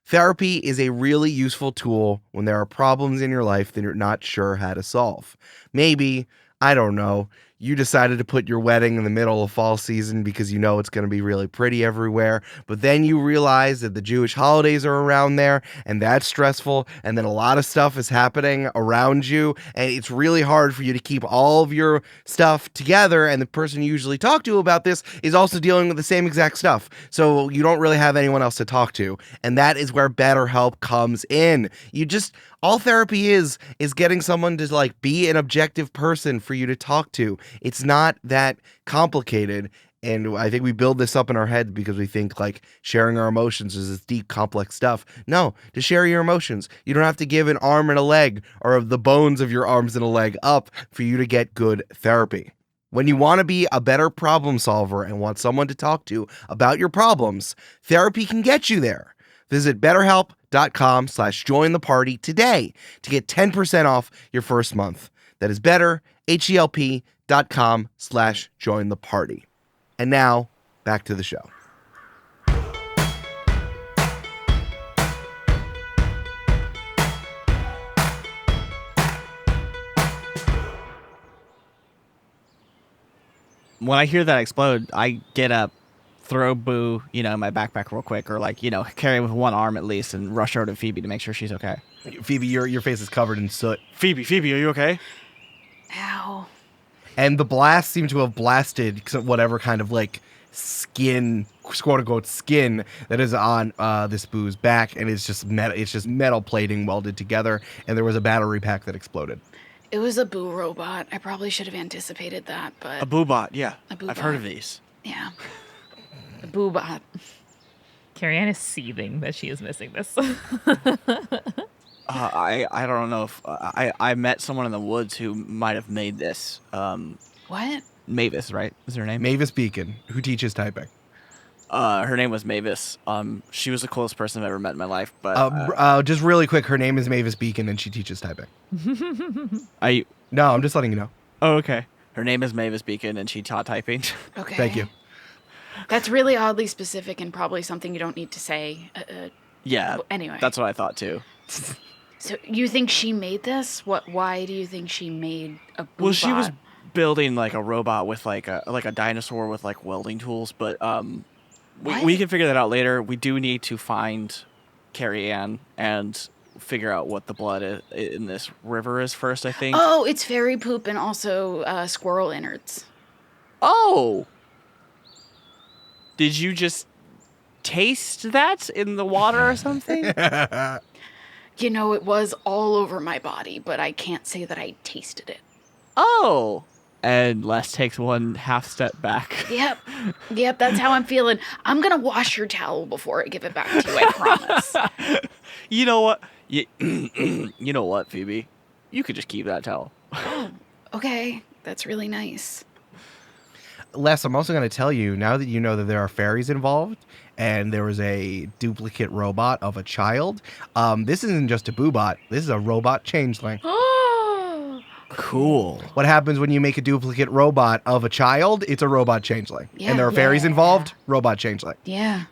Therapy is a really useful tool when there are problems in your life that you're not sure how to solve. Maybe, I don't know, you decided to put your wedding in the middle of fall season because you know it's going to be really pretty everywhere, but then you realize that the Jewish holidays are around there, and that's stressful, and then a lot of stuff is happening around you, and it's really hard for you to keep all of your stuff together, and the person you usually talk to about this is also dealing with the same exact stuff, so you don't really have anyone else to talk to, and that is where BetterHelp comes in. All therapy is getting someone to like be an objective person for you to talk to. It's not that complicated. And I think we build this up in our head because we think like sharing our emotions is this deep, complex stuff. No, to share your emotions, you don't have to give an arm and a leg or the bones of your arms and a leg up for you to get good therapy. When you want to be a better problem solver and want someone to talk to about your problems, therapy can get you there. Visit betterhelp.com/jointheparty today to get 10% off your first month. That is betterhelp.com/jointheparty. And now, back to the show. When I hear that explode, I get up, throw Boo, in my backpack real quick, or carry with one arm at least, and rush over to Phoebe to make sure she's okay. Phoebe, your face is covered in soot. Phoebe, are you okay? Ow. And the blast seemed to have blasted whatever kind of skin, quote unquote skin, that is on this Boo's back, and it's just metal plating welded together, and there was a battery pack that exploded. It was a Boo robot. I probably should have anticipated that, but... A Boobot, yeah. A Boobot. I've heard of these. Yeah. A Boobot. Carrie-Ann is seething that she is missing this. I don't know if... I met someone in the woods who might have made this. What? Mavis, right? Is her name? Mavis Beacon, who teaches typing. Her name was Mavis. She was the coolest person I've ever met in my life. But just really quick, her name is Mavis Beacon, and she teaches typing. No, I'm just letting you know. Oh, okay. Her name is Mavis Beacon, and she taught typing. Okay. Thank you. That's really oddly specific and probably something you don't need to say. Yeah. Anyway. That's what I thought, too. So you think she made this? Why do you think she made a Boobot? Well, she was building a robot with a dinosaur with welding tools, but we can figure that out later. We do need to find Carrie-Ann and figure out what the blood in this river is first, I think. Oh, it's fairy poop and also squirrel innards. Oh! Did you just taste that in the water or something? It was all over my body, but I can't say that I tasted it. Oh! And Les takes one half step back. Yep, that's how I'm feeling. I'm going to wash your towel before I give it back to you, I promise. You know what? You know what, Phoebe? You could just keep that towel. Oh, okay. That's really nice. Les, I'm also going to tell you, now that you know that there are fairies involved, and there was a duplicate robot of a child, this isn't just a Boobot. This is a robot changeling. Cool. What happens when you make a duplicate robot of a child? It's a robot changeling. Yeah. And there are fairies involved, robot changeling. Yeah.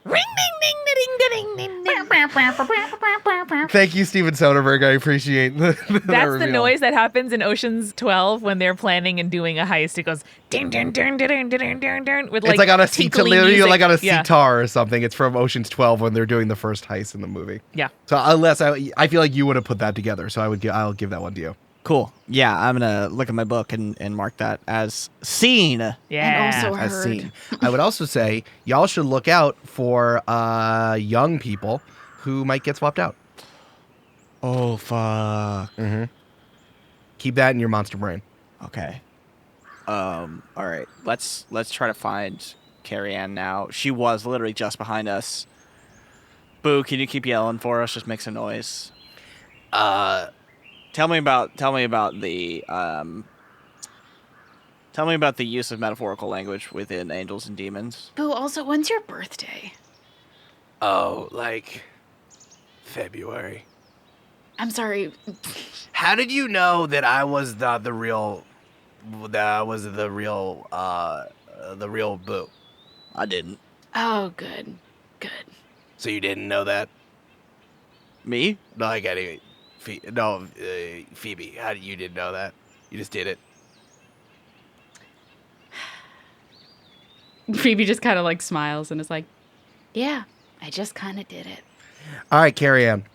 Thank you, Steven Soderbergh. I appreciate That's the reveal. noise that happens in Ocean's 12 when they're planning and doing a heist. It goes ding ding ding ding ding ding ding ding with It's like on a tinkly literally music. like on a Yeah. sitar or something. It's from Ocean's 12 when they're doing the first heist in the movie. Yeah. So unless I feel like you would have put that together, so I'll give that one to you. Cool. Yeah, I'm going to look at my book and mark that as seen. Yeah. And also As heard. seen. I would also say y'all should look out for young people who might get swapped out. Oh, fuck. Mm-hmm. Keep that in your monster brain. Okay. All right. Let's try to find Carrie-Ann now. She was literally just behind us. Boo, can you keep yelling for us? Just make some noise. Tell me about the use of metaphorical language within Angels and Demons. Boo, also, when's your birthday? Oh, February. I'm sorry. How did you know that I was the real Boo? I didn't. Oh, good. Good. So you didn't know that? Me? No, I got it. Phoebe, how you didn't know that? You just did it. Phoebe just kind of smiles and is like, Yeah, I just kind of did it. All right, Carrie-Ann.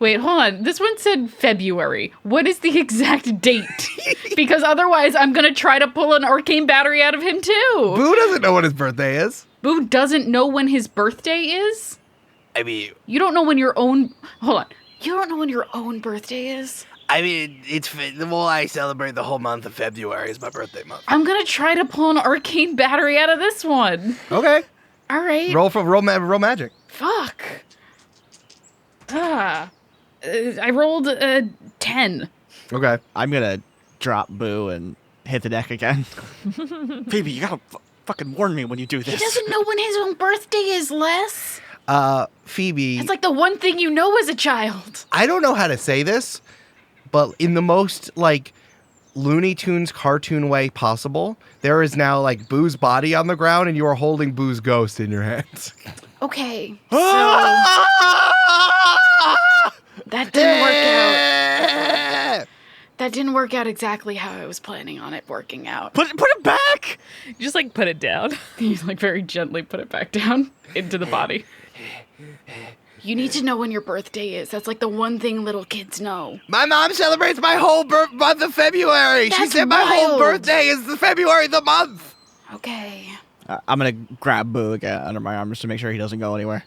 wait, hold on. This one said February. What is the exact date? Because otherwise I'm going to try to pull an arcane battery out of him too. Boo doesn't know what his birthday is. Boo doesn't know when his birthday is? I mean, You don't know when your own... Hold on. You don't know when your own birthday is? I celebrate the whole month of February. It's my birthday month. I'm going to try to pull an arcane battery out of this one. Okay. All right. Roll magic. Fuck. I rolled a 10. Okay. I'm gonna drop Boo and hit the deck again. Phoebe, you gotta fucking warn me when you do this. He doesn't know when his own birthday is, Les. Phoebe. It's like the one thing you know as a child. I don't know how to say this, but in the most, like, Looney Tunes cartoon way possible, there is now, like, Boo's body on the ground, and you are holding Boo's ghost in your hands. Okay, so that didn't work out. That didn't work out exactly how I was planning on it working out. Put it back! You just like put it down. You like very gently put it back down into the body. You need to know when your birthday is. That's like the one thing little kids know. My mom celebrates my whole month of February. She That's said my whole wild. birthday is the February the month. Okay. I'm gonna grab Boo again under my arm just to make sure he doesn't go anywhere.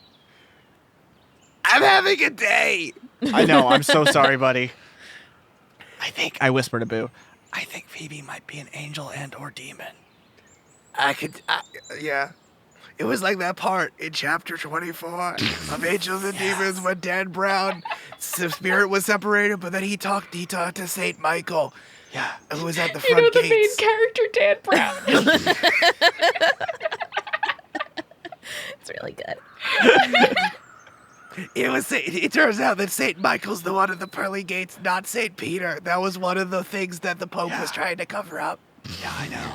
I'm having a day. I know, I'm so sorry, buddy. I whisper to Boo, I think Phoebe might be an angel and or demon. Yeah. It was like that part in chapter 24 of Angels and Demons when Dan Brown, the spirit was separated, but then he talked to Saint Michael. Yeah. Who was at the You front know the main gates. character, Dan Brown. It's really good. It turns out that Saint Michael's the one at the pearly gates, not Saint Peter. That was one of the things that the Pope was trying to cover up. Yeah, I know.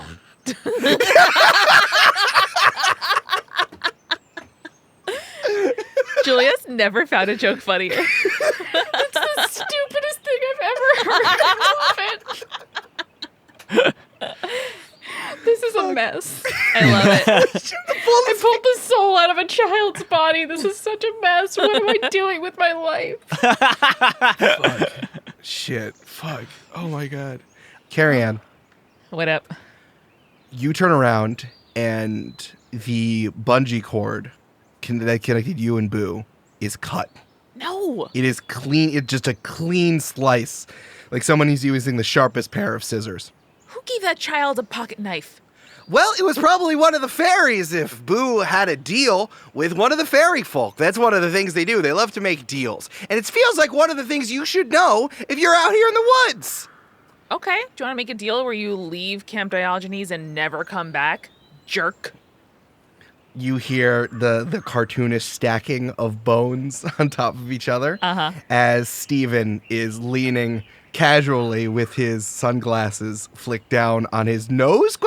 Julia's never found a joke funnier. It's the stupidest thing I've ever heard. I love it. This is a mess. I love it. I pulled the soul out of a child's body. This is such a mess. What am I doing with my life? Fuck. Shit. Fuck. Oh my god. Carrie-Ann, What up? you turn around and the bungee cord that connected you and Boo is cut. No. It is clean. It's just a clean slice. Like someone who's using the sharpest pair of scissors. Who gave that child a pocket knife? Well, it was probably one of the fairies if Boo had a deal with one of the fairy folk. That's one of the things they do. They love to make deals. And it feels like one of the things you should know if you're out here in the woods. Okay. Do you want to make a deal where you leave Camp Diogenes and never come back? Jerk. You hear the cartoonish stacking of bones on top of each other as Steven is leaning casually with his sunglasses flicked down on his nose, ?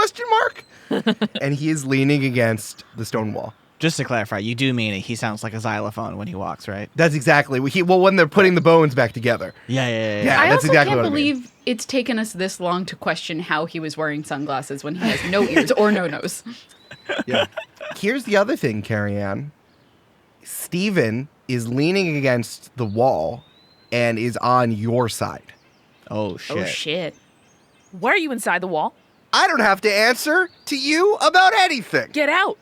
And he is leaning against the stone wall. Just to clarify, you do mean it. He sounds like a xylophone when he walks, right? That's exactly when they're putting the bones back together. Yeah. Yeah. I that's also exactly can't what I mean. believe it's taken us this long to question how he was wearing sunglasses when he has no ears or no nose. Yeah. Here's the other thing, Carrie-Ann. Steven is leaning against the wall and is on your side. Oh, shit. Oh, shit. Why are you inside the wall? I don't have to answer to you about anything. Get out.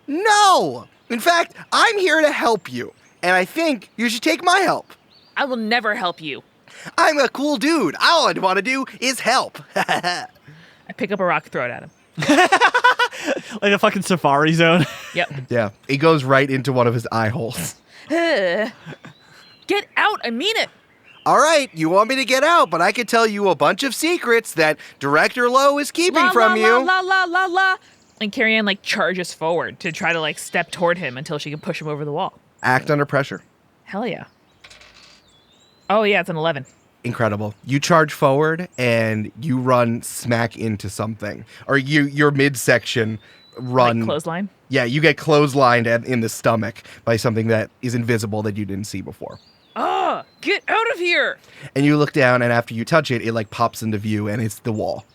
No! In fact, I'm here to help you. And I think you should take my help. I will never help you. I'm a cool dude. All I want to do is help. I pick up a rock, throw it at him. Like a fucking safari zone. Yep. Yeah, it goes right into one of his eye holes. Get out. I mean it. All right, you want me to get out, but I can tell you a bunch of secrets that Director Lowe is keeping from you. La, la, la, la. And Carrie-Ann, like, charges forward to try to, like, step toward him until she can push him over the wall. Act under pressure. Hell yeah. Oh, yeah, it's an 11. Incredible. You charge forward and you run smack into something. Or your midsection run. Like clothesline? Yeah, you get clotheslined in the stomach by something that is invisible that you didn't see before. Oh, get out of here. And you look down, and after you touch it, it like pops into view, and it's the wall.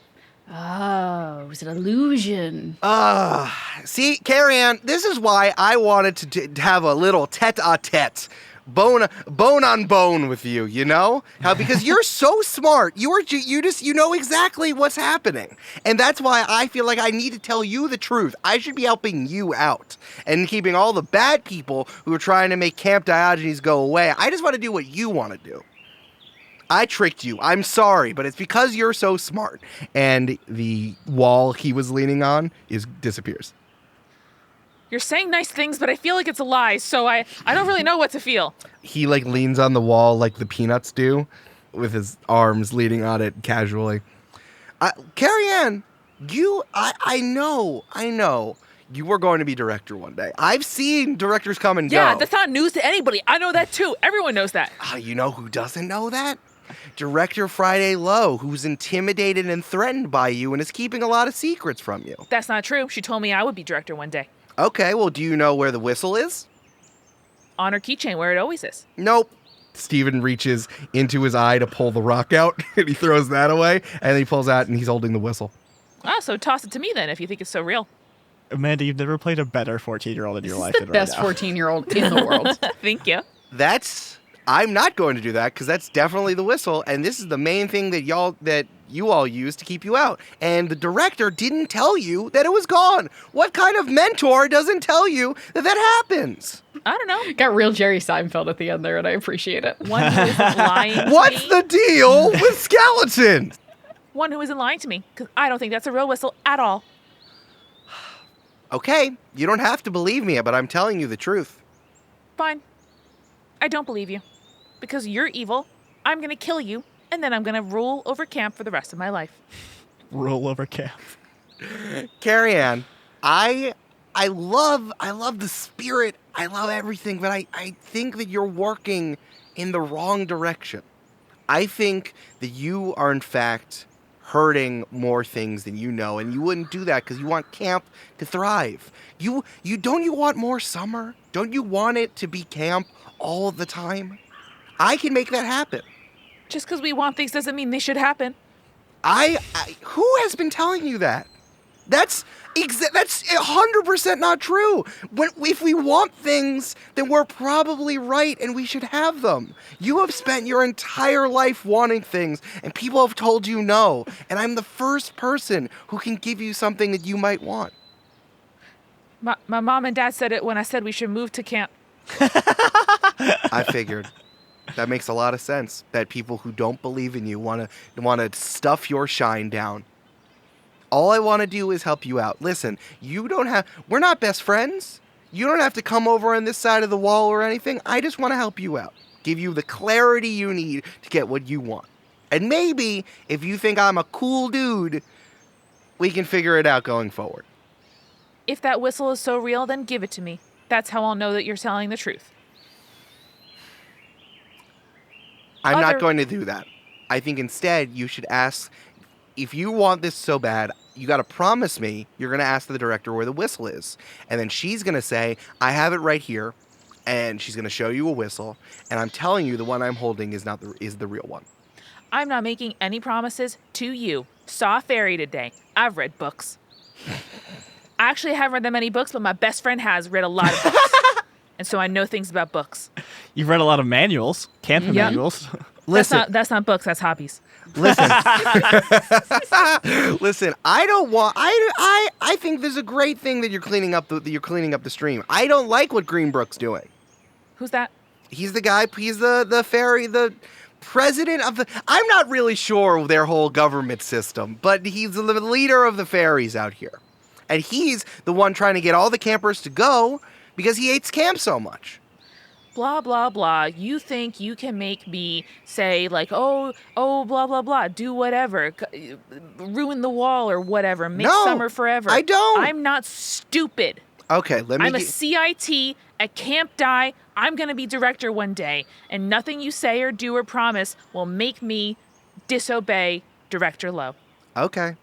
Oh, it was an illusion. See, Carrie-Ann, this is why I wanted to have a little tete-a-tete, bone on bone with you, you know? How because you're so smart, you know exactly what's happening, and that's why I feel like I need to tell you the truth. I should be helping you out and keeping all the bad people who are trying to make Camp Diogenes go away. I just want to do what you want to do. I tricked you. I'm sorry, but it's because you're so smart. And the wall he was leaning on disappears. You're saying nice things, but I feel like it's a lie, so I don't really know what to feel. He like leans on the wall like the Peanuts do, with his arms leaning on it casually. Carrie-Ann, I know you were going to be director one day. I've seen directors come and go. Yeah, that's not news to anybody. I know that too. Everyone knows that. You know who doesn't know that? Director Friday Lowe, who's intimidated and threatened by you and is keeping a lot of secrets from you. That's not true. She told me I would be director one day. Okay, well, do you know where the whistle is? On her keychain, where it always is. Nope. Steven reaches into his eye to pull the rock out, and he throws that away, and then he pulls out, and he's holding the whistle. Oh, so toss it to me then, if you think it's so real. Amanda, you've never played a better 14-year-old in your life than right Best now. 14-year-old in the world. Thank you. I'm not going to do that, because that's definitely the whistle, and this is the main thing that you all use to keep you out. And the director didn't tell you that it was gone. What kind of mentor doesn't tell you that happens? I don't know. Got real Jerry Seinfeld at the end there, and I appreciate it. One who isn't lying to What's me. the deal with skeletons? One who isn't lying to me, because I don't think that's a real whistle at all. Okay, you don't have to believe me, but I'm telling you the truth. Fine. I don't believe you. Because you're evil, I'm going to kill you, and then I'm going to rule over camp for the rest of my life. Roll over camp. Carrie-Ann, I love the spirit. I love everything, but I think that you're working in the wrong direction. I think that you are, in fact, hurting more things than you know, and you wouldn't do that because you want camp to thrive. You don't you want more summer? Don't you want it to be camp all the time? I can make that happen. Just because we want things doesn't mean they should happen. Who has been telling you that? That's 100% not true. If we want things, then we're probably right and we should have them. You have spent your entire life wanting things and people have told you no. And I'm the first person who can give you something that you might want. My mom and dad said it when I said we should move to camp. I figured. That makes a lot of sense. That people who don't believe in you want to stuff your shine down. All I want to do is help you out. Listen, we're not best friends. You don't have to come over on this side of the wall or anything. I just want to help you out. Give you the clarity you need to get what you want. And maybe, if you think I'm a cool dude, we can figure it out going forward. If that whistle is so real, then give it to me. That's how I'll know that you're telling the truth. I'm not going to do that. I think instead you should ask, if you want this so bad, you got to promise me you're going to ask the director where the whistle is. And then she's going to say, I have it right here. And she's going to show you a whistle. And I'm telling you the one I'm holding is the real one. I'm not making any promises to you. Saw a fairy today. I've read books. I actually haven't read that many books, but my best friend has read a lot of books. And so I know things about books. You've read a lot of manuals, camping manuals. Listen, That's not books, that's hobbies. listen, listen. I think there's a great thing that you're cleaning up the stream. I don't like what Greenbrook's doing. Who's that? He's the guy. He's the fairy. The president of the. I'm not really sure of their whole government system, but he's the leader of the fairies out here, and he's the one trying to get all the campers to go because he hates camp so much. Blah, blah, blah. You think you can make me say, like, oh, blah, blah, blah. Do whatever. Ruin the wall or whatever. Make summer forever. I don't. I'm not stupid. Okay, I'm a CIT at Camp Die. I'm going to be director one day. And nothing you say or do or promise will make me disobey Director Lowe. Okay.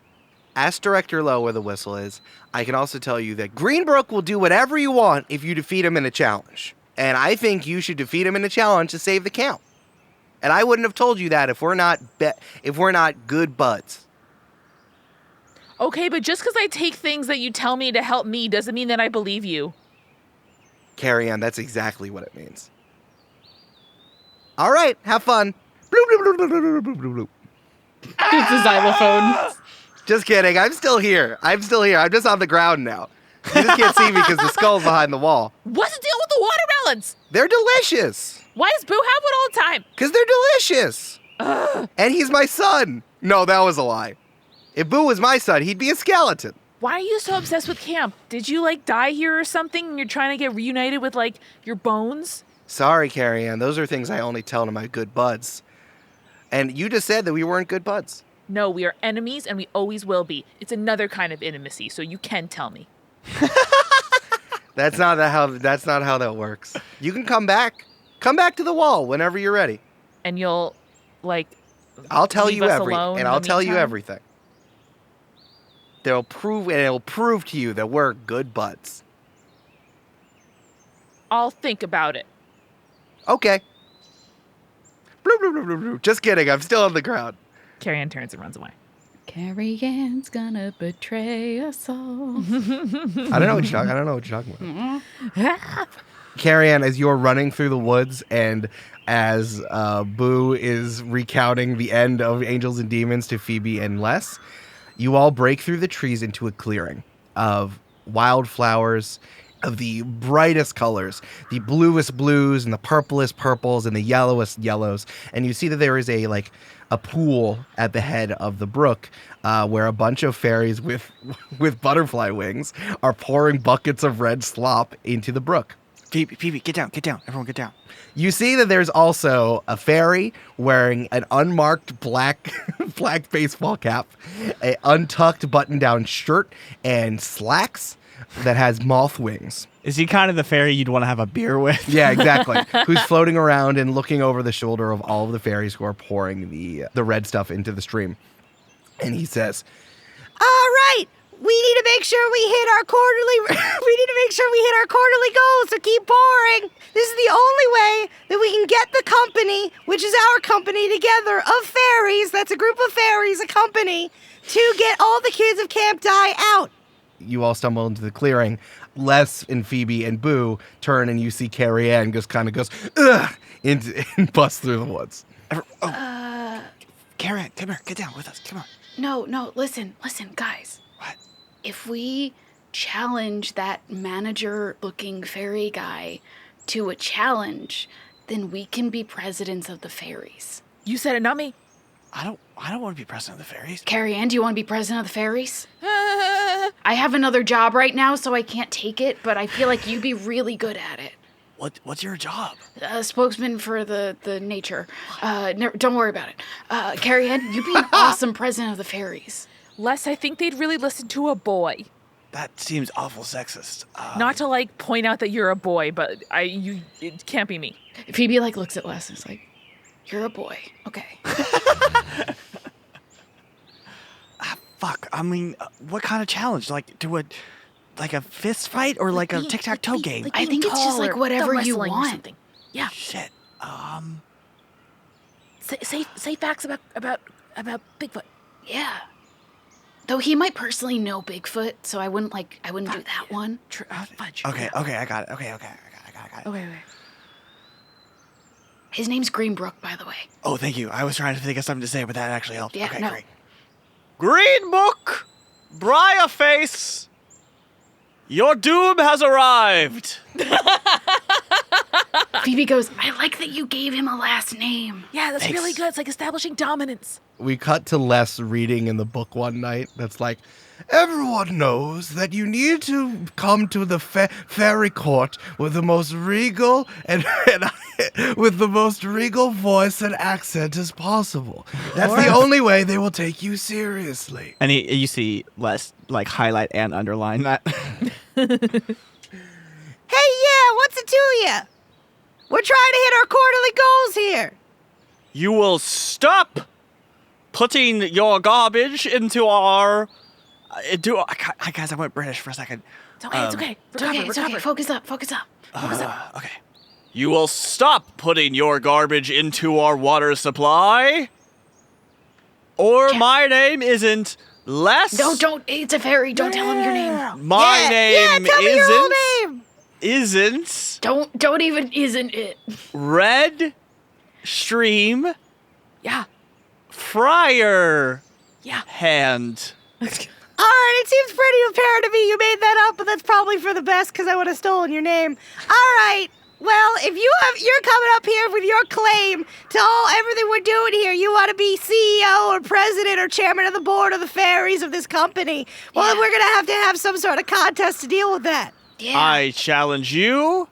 Ask Director Lowe where the whistle is. I can also tell you that Greenbrook will do whatever you want if you defeat him in a challenge. And I think you should defeat him in a challenge to save the camp. And I wouldn't have told you that if we're not good buds. Okay, but just because I take things that you tell me to help me doesn't mean that I believe you. Carrie-Ann, that's exactly what it means. All right, have fun. Bloop, bloop, bloop, bloop, bloop, bloop, bloop. It's a xylophone. Just kidding. I'm still here. I'm just on the ground now. You just can't see me because the skull's behind the wall. What's the deal with the watermelons? They're delicious. Why does Boo have one all the time? Because they're delicious. And he's my son. No, that was a lie. If Boo was my son, he'd be a skeleton. Why are you so obsessed with camp? Did you, die here or something and you're trying to get reunited with, your bones? Sorry, Carrie-Ann. Those are things I only tell to my good buds. And you just said that we weren't good buds. No, we are enemies and we always will be. It's another kind of intimacy, so you can tell me. That's not how that works. You can come back. Come back to the wall whenever you're ready. And you'll, I'll tell leave you us everything. alone And in I'll the tell you meantime? everything. It'll prove to you that we're good buds. I'll think about it. Okay. Bloop, bloop, bloop, bloop, bloop. Just kidding. I'm still on the ground. Carrie-Ann turns and runs away. Carrie-Ann's gonna betray us all. I don't know what you're talking about. Carrie-Ann, as you're running through the woods and as Boo is recounting the end of Angels and Demons to Phoebe and Les, you all break through the trees into a clearing of wildflowers of the brightest colors, the bluest blues and the purplest purples and the yellowest yellows. And you see that there is a pool at the head of the brook where a bunch of fairies with butterfly wings are pouring buckets of red slop into the brook. Phoebe, get down. Everyone get down. You see that there's also a fairy wearing an unmarked black baseball cap, an untucked button-down shirt, and slacks that has moth wings. Is he kind of the fairy you'd want to have a beer with? Yeah, exactly. Who's floating around and looking over the shoulder of all of the fairies who are pouring the red stuff into the stream. And he says, All right, we need to make sure we hit our quarterly goals, so keep pouring. This is the only way that we can get the company, which is our company together, of fairies, that's a group of fairies, a company, to get all the kids of Camp Die out. you all stumble into the clearing. Les and Phoebe and Boo turn, and you see Carrie-Ann just kind of goes, ugh, and busts through the woods. Carrie-Ann, come here, get down with us, come on. No, listen, guys. What? If we challenge that manager-looking fairy guy to a challenge, then we can be presidents of the fairies. You said it, not me. I don't want to be president of the fairies. Carrie-Ann, do you want to be president of the fairies? I have another job right now, so I can't take it, but I feel like you'd be really good at it. What's your job? Spokesman for the nature. Don't worry about it. Carrie-Ann, you'd be an awesome president of the fairies. Les, I think they'd really listen to a boy. That seems awful sexist. Not to point out that you're a boy, but it can't be me. Phoebe looks at Les and is like, "You're a boy, okay." Fuck. I mean, what kind of challenge? Do a fist fight or a tic-tac-toe game? I think it's just whatever you wrestling or want. something. Yeah. Shit. Say facts about Bigfoot. Yeah. Though he might personally know Bigfoot, so I wouldn't do that one. Fudge. Okay, I got it. Okay, I got it. Okay. His name's Greenbrook, by the way. Oh, thank you. I was trying to think of something to say, but that actually helped. Yeah, okay, no. great. Green Book, Briarface, your doom has arrived. Phoebe goes, "I like that you gave him a last name." Yeah, that's Thanks. really good. It's like establishing dominance. We cut to Les reading in the book one night. That's like, everyone knows that you need to come to the fairy court with the most regal and with the most regal voice and accent as possible. That's the only way they will take you seriously. And you see Les highlight and underline that. Hey, yeah, what's it to you? We're trying to hit our quarterly goals here. You will stop putting your garbage into our. Guys, I went British for a second. It's okay. It's okay. It's okay. Focus up. Okay. You will stop putting your garbage into our water supply. Or my name isn't Les. No, don't. It's a fairy. Don't tell him your name. My name tell me your whole name. isn't Don't even. Isn't it? Red Stream Yeah. Fryer Yeah. Hand. All right, it seems pretty apparent to me you made that up, but that's probably for the best because I would have stolen your name. All right, well, if you're coming up here with your claim to everything we're doing here, you want to be CEO or president or chairman of the board of the fairies of this company. Well, then we're gonna have to have some sort of contest to deal with that. Yeah. I challenge you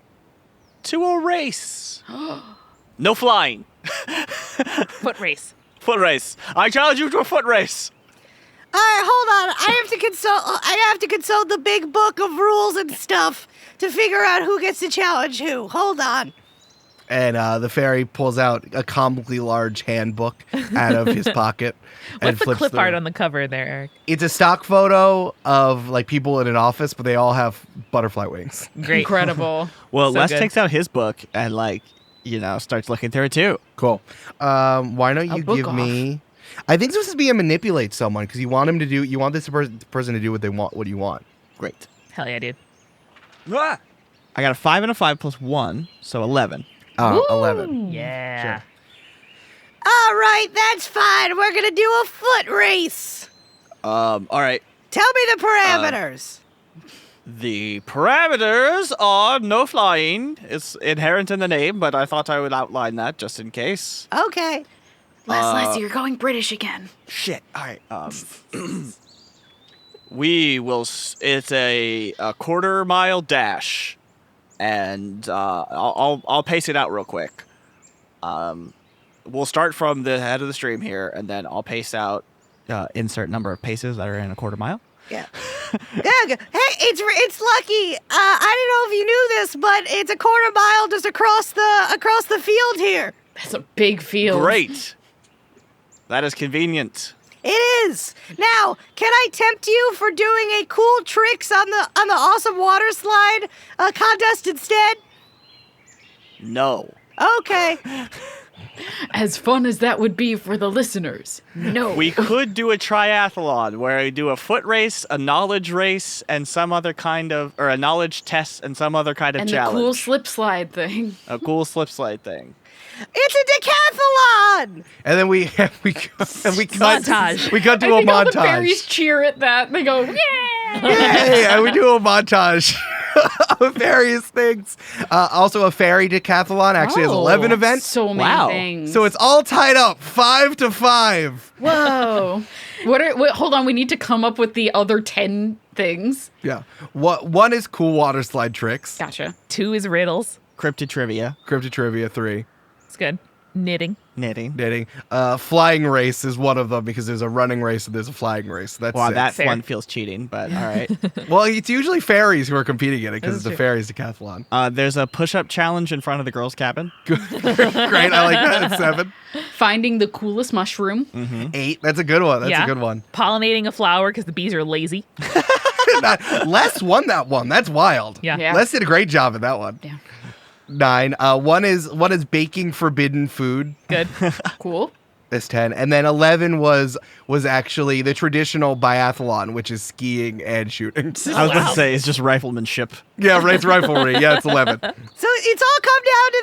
to a race. No flying. Foot race. Foot race. I challenge you to a foot race. All right, hold on. I have to consult the big book of rules and stuff to figure out who gets to challenge who. Hold on. And the fairy pulls out a comically large handbook out of his pocket. What's and the flips clip through. art on the cover there, Eric? It's a stock photo of like people in an office, but they all have butterfly wings. Great. Incredible. Well, So Les good. takes out his book and starts looking through it too. Cool. Why don't you book give off. me? I think this is to be a manipulate someone because you want him to do. You want this person to do what they want. What do you want? Great. Hell yeah, dude. I got a 5 and a 5 plus 1, so 11. 11. Yeah. Sure. All right, that's fine. We're going to do a foot race. All right. Tell me the parameters. The parameters are no flying. It's inherent in the name, but I thought I would outline that just in case. Okay. Leslie, you're going British again. Shit. All right. We will. It's a quarter-mile dash, and I'll pace it out real quick. We'll start from the head of the stream here, and then I'll pace out. Insert number of paces that are in a quarter mile. Yeah. Yeah. Hey, it's lucky. I don't know if you knew this, but it's a quarter mile just across the field here. That's a big field. Great. That is convenient. It is. Now, can I tempt you for doing a cool tricks on the awesome water slide contest instead? No. Okay. As fun as that would be for the listeners. No. We could do a triathlon where we do a foot race, a knowledge race, and some other kind of, or a knowledge test and some other kind of and challenge. the cool slip slide thing. A cool slip slide thing. It's a decathlon. And then we cut Montage. We cut to I a think all the montage. fairies cheer at that. They go, yeah. Yay! And we do a montage of various things. Also, a fairy decathlon actually has 11 events. So many Wow. things. So it's all tied up 5-5. Whoa. Hold on. We need to come up with the other 10 things. Yeah. One is cool water slide tricks. Gotcha. 2 is riddles. Cryptid trivia. Cryptid trivia 3. It's good. Knitting. Knitting. Knitting. Flying race is one of them because there's a running race and there's a flying race. That's Wow, it. that Fair. one feels cheating, but all right. Well, it's usually fairies who are competing in it because That's it's a true. fairies decathlon. There's a push-up challenge in front of the girls' cabin. Great. I like that. It's 7. Finding the coolest mushroom. 8. That's a good one. That's Yeah. a good one. Pollinating a flower because the bees are lazy. Les won that one. That's wild. Yeah. Yeah. Les did a great job at that one. Yeah. 9. One is baking forbidden food. Good. Cool. That's 10. And then 11 was actually the traditional biathlon, which is skiing and shooting. I was going to say, it's just riflemanship. Yeah, right. It's riflery. Yeah, it's 11. So it's all come down to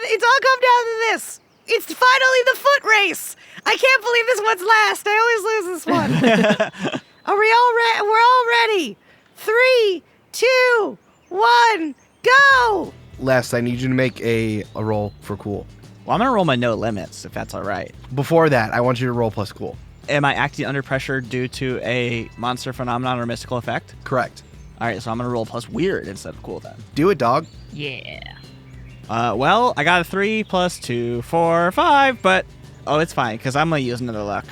this. It's finally the foot race. I can't believe this one's last. I always lose this one. Are we all ready? We're all ready. 3, 2, 1, go. Les, I need you to make a roll for cool. Well, I'm going to roll my no limits, if that's all right. Before that, I want you to roll plus cool. Am I acting under pressure due to a monster phenomenon or mystical effect? Correct. All right, so I'm going to roll plus weird instead of cool then. Do it, dog. Yeah. Well, I got a 3 plus 2, 4, 5, but oh, it's fine because I'm going to use another luck.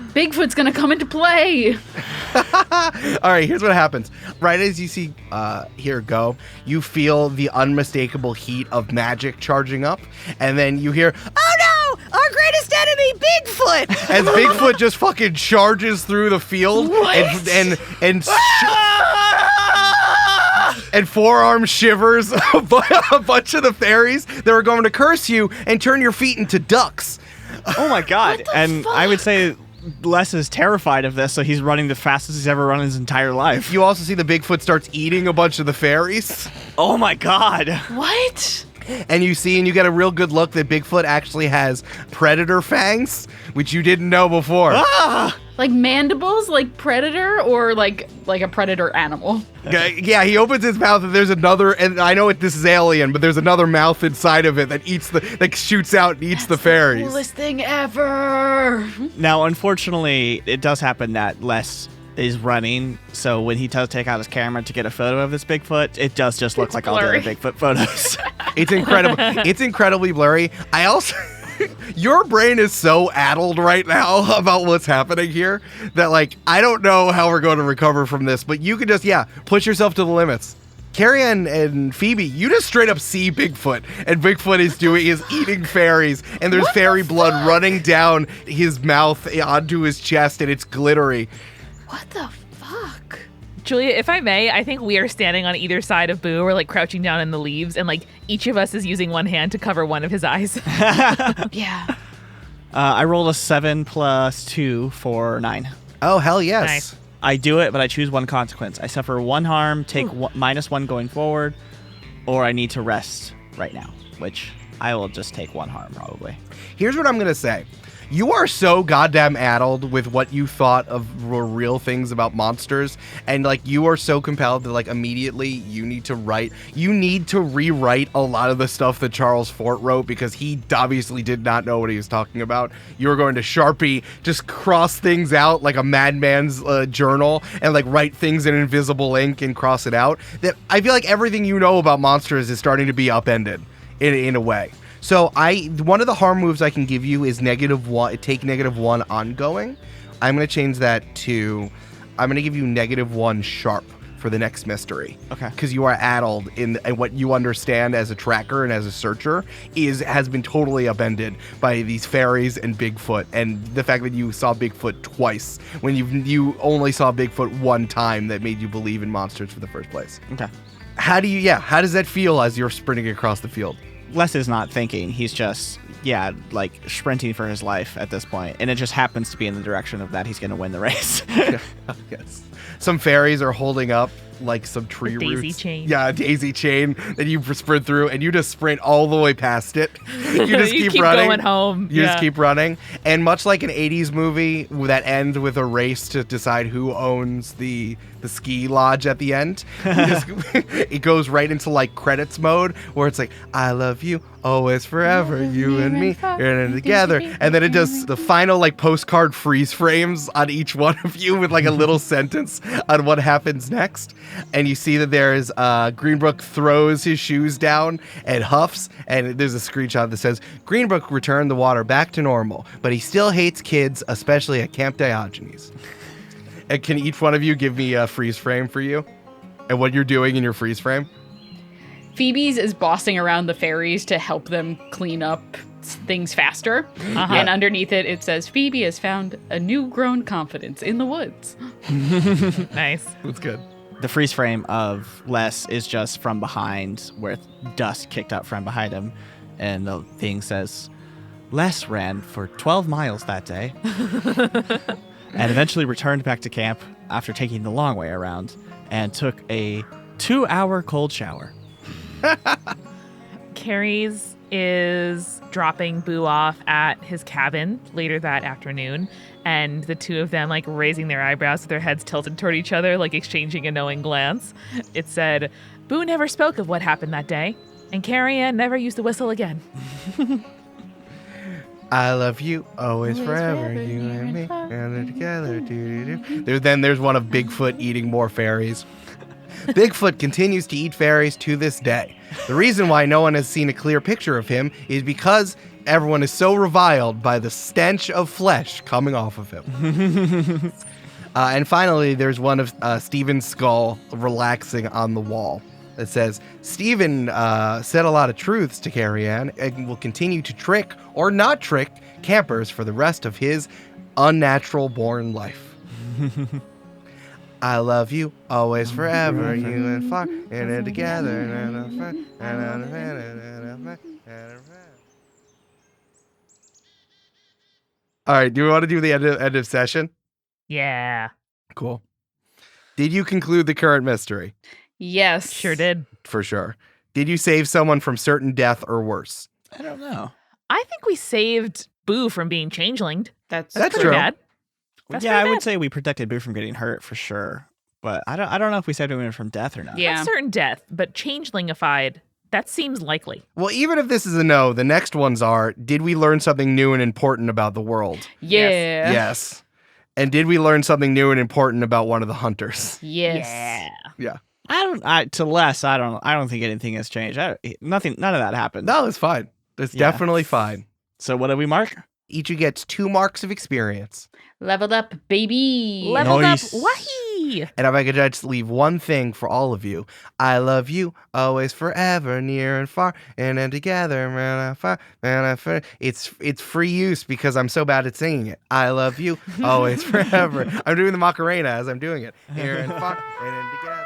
Bigfoot's going to come into play. All right, here's what happens. Right as you see here go, you feel the unmistakable heat of magic charging up, and then you hear, Oh no! Our greatest enemy, Bigfoot. as Bigfoot just fucking charges through the field and forearm shivers a bunch of the fairies that are going to curse you and turn your feet into ducks. Oh my god. And I would say Les is terrified of this, so he's running the fastest he's ever run in his entire life. You also see the Bigfoot starts eating a bunch of the fairies. Oh my god. What? And you get a real good look that Bigfoot actually has predator fangs, which you didn't know before. Like mandibles, like predator, or like a predator animal? Yeah, he opens his mouth and there's another, and I know this is alien, but there's another mouth inside of it that shoots out and eats the fairies. Coolest thing ever. Now, unfortunately, it does happen that Les is running, so when he does take out his camera to get a photo of this Bigfoot, it does just look like all the other blurry. Bigfoot photos. It's incredible. It's incredibly blurry. I also Your brain is so addled right now about what's happening here that, like, I don't know how we're going to recover from this, but you can just, push yourself to the limits. Carrie-Ann and Phoebe, you just straight up see Bigfoot, and Bigfoot is eating fairies, and there's fairy blood running down his mouth onto his chest, and it's glittery. What the fuck? Julia, if I may, I think we are standing on either side of Boo. We're like crouching down in the leaves, and like each of us is using one hand to cover one of his eyes. Yeah. I rolled a 7 + 2 for 9. Oh, hell yes. Nice. I do it, but I choose one consequence. I suffer 1 harm, take -1 going forward, or I need to rest right now, which I will just take 1 harm probably. Here's what I'm going to say. You are so goddamn addled with what you thought of were real things about monsters, and like you are so compelled that like immediately you need to rewrite a lot of the stuff that Charles Fort wrote because he obviously did not know what he was talking about. You are going to Sharpie, just cross things out like a madman's journal and like write things in invisible ink and cross it out. That I feel like everything you know about monsters is starting to be upended in a way. So one of the harm moves I can give you is -1. Take -1 ongoing. I'm going to change that to, I'm going to give you -1 sharp for the next mystery. Okay. Because you are addled and what you understand as a tracker and as a searcher has been totally upended by these fairies and Bigfoot, and the fact that you saw Bigfoot twice when you only saw Bigfoot one time that made you believe in monsters for the first place. Okay. How does that feel as you're sprinting across the field? Les is not thinking. He's just, like sprinting for his life at this point. And it just happens to be in the direction of that he's going to win the race. Yes. Some fairies are holding up like some tree roots. Daisy chain. Yeah, a daisy chain that you sprint through, and you just sprint all the way past it. You just You keep running. going home. You just keep running. And much like an 80s movie that ends with a race to decide who owns the ski lodge at the end, it goes right into like credits mode where it's like, I love you, always forever, you and me, and together. And then it does the final like postcard freeze frames on each one of you with like a little sentence on what happens next. And you see that there's Greenbrook throws his shoes down and huffs, and there's a screenshot that says Greenbrook returned the water back to normal, but he still hates kids, especially at Camp Diogenes. And can each one of you give me a freeze frame for you and what you're doing in your freeze frame? Phoebe's is bossing around the fairies to help them clean up things faster. And underneath it says, Phoebe has found a new grown confidence in the woods. Nice. That's good. The freeze frame of Les is just from behind, with dust kicked up from behind him. And the thing says, Les ran for 12 miles that day. And eventually returned back to camp after taking the long way around and took a 2-hour cold shower. Carrie's is dropping Boo off at his cabin later that afternoon, and the two of them like raising their eyebrows with their heads tilted toward each other, like exchanging a knowing glance. It said, Boo never spoke of what happened that day, and Carrie-Ann never used the whistle again. I love you, always forever, you and me, and they're together. There's one of Bigfoot eating more fairies. Bigfoot continues to eat fairies to this day. The reason why no one has seen a clear picture of him is because everyone is so reviled by the stench of flesh coming off of him. And finally, there's one of Stephen's skull relaxing on the wall. That says, Stephen said a lot of truths to Carrie-Ann and will continue to trick or not trick campers for the rest of his unnatural born life. I love you, always forever, you and far, and then together. All right, do we want to do the end of session? Yeah. Cool. Did you conclude the current mystery? Yes. Sure did. For sure. Did you save someone from certain death or worse? I don't know. I think we saved Boo from being changelinged. That's Pretty true. bad. That's I pretty would bad. say we protected Boo from getting hurt for sure. But I don't know if we saved him from death or not. Yeah. Not certain death, but changelingified, that seems likely. Well, even if this is a no, the next ones are, did we learn something new and important about the world? Yeah. Yes. And did we learn something new and important about one of the hunters? Yes. Yeah. To Les, I don't think anything has changed. None of that happened. No, it's fine. It's Yeah. definitely fine. So what do we mark? Each of you gets 2 marks of experience. Leveled up, baby. Leveled Nice. up. Wahee! And if I could just leave one thing for all of you, I love you always, forever, near and far, and then together, man, it's free use because I'm so bad at singing it. I love you always, forever. I'm doing the Macarena as I'm doing it. Near and far, and then together.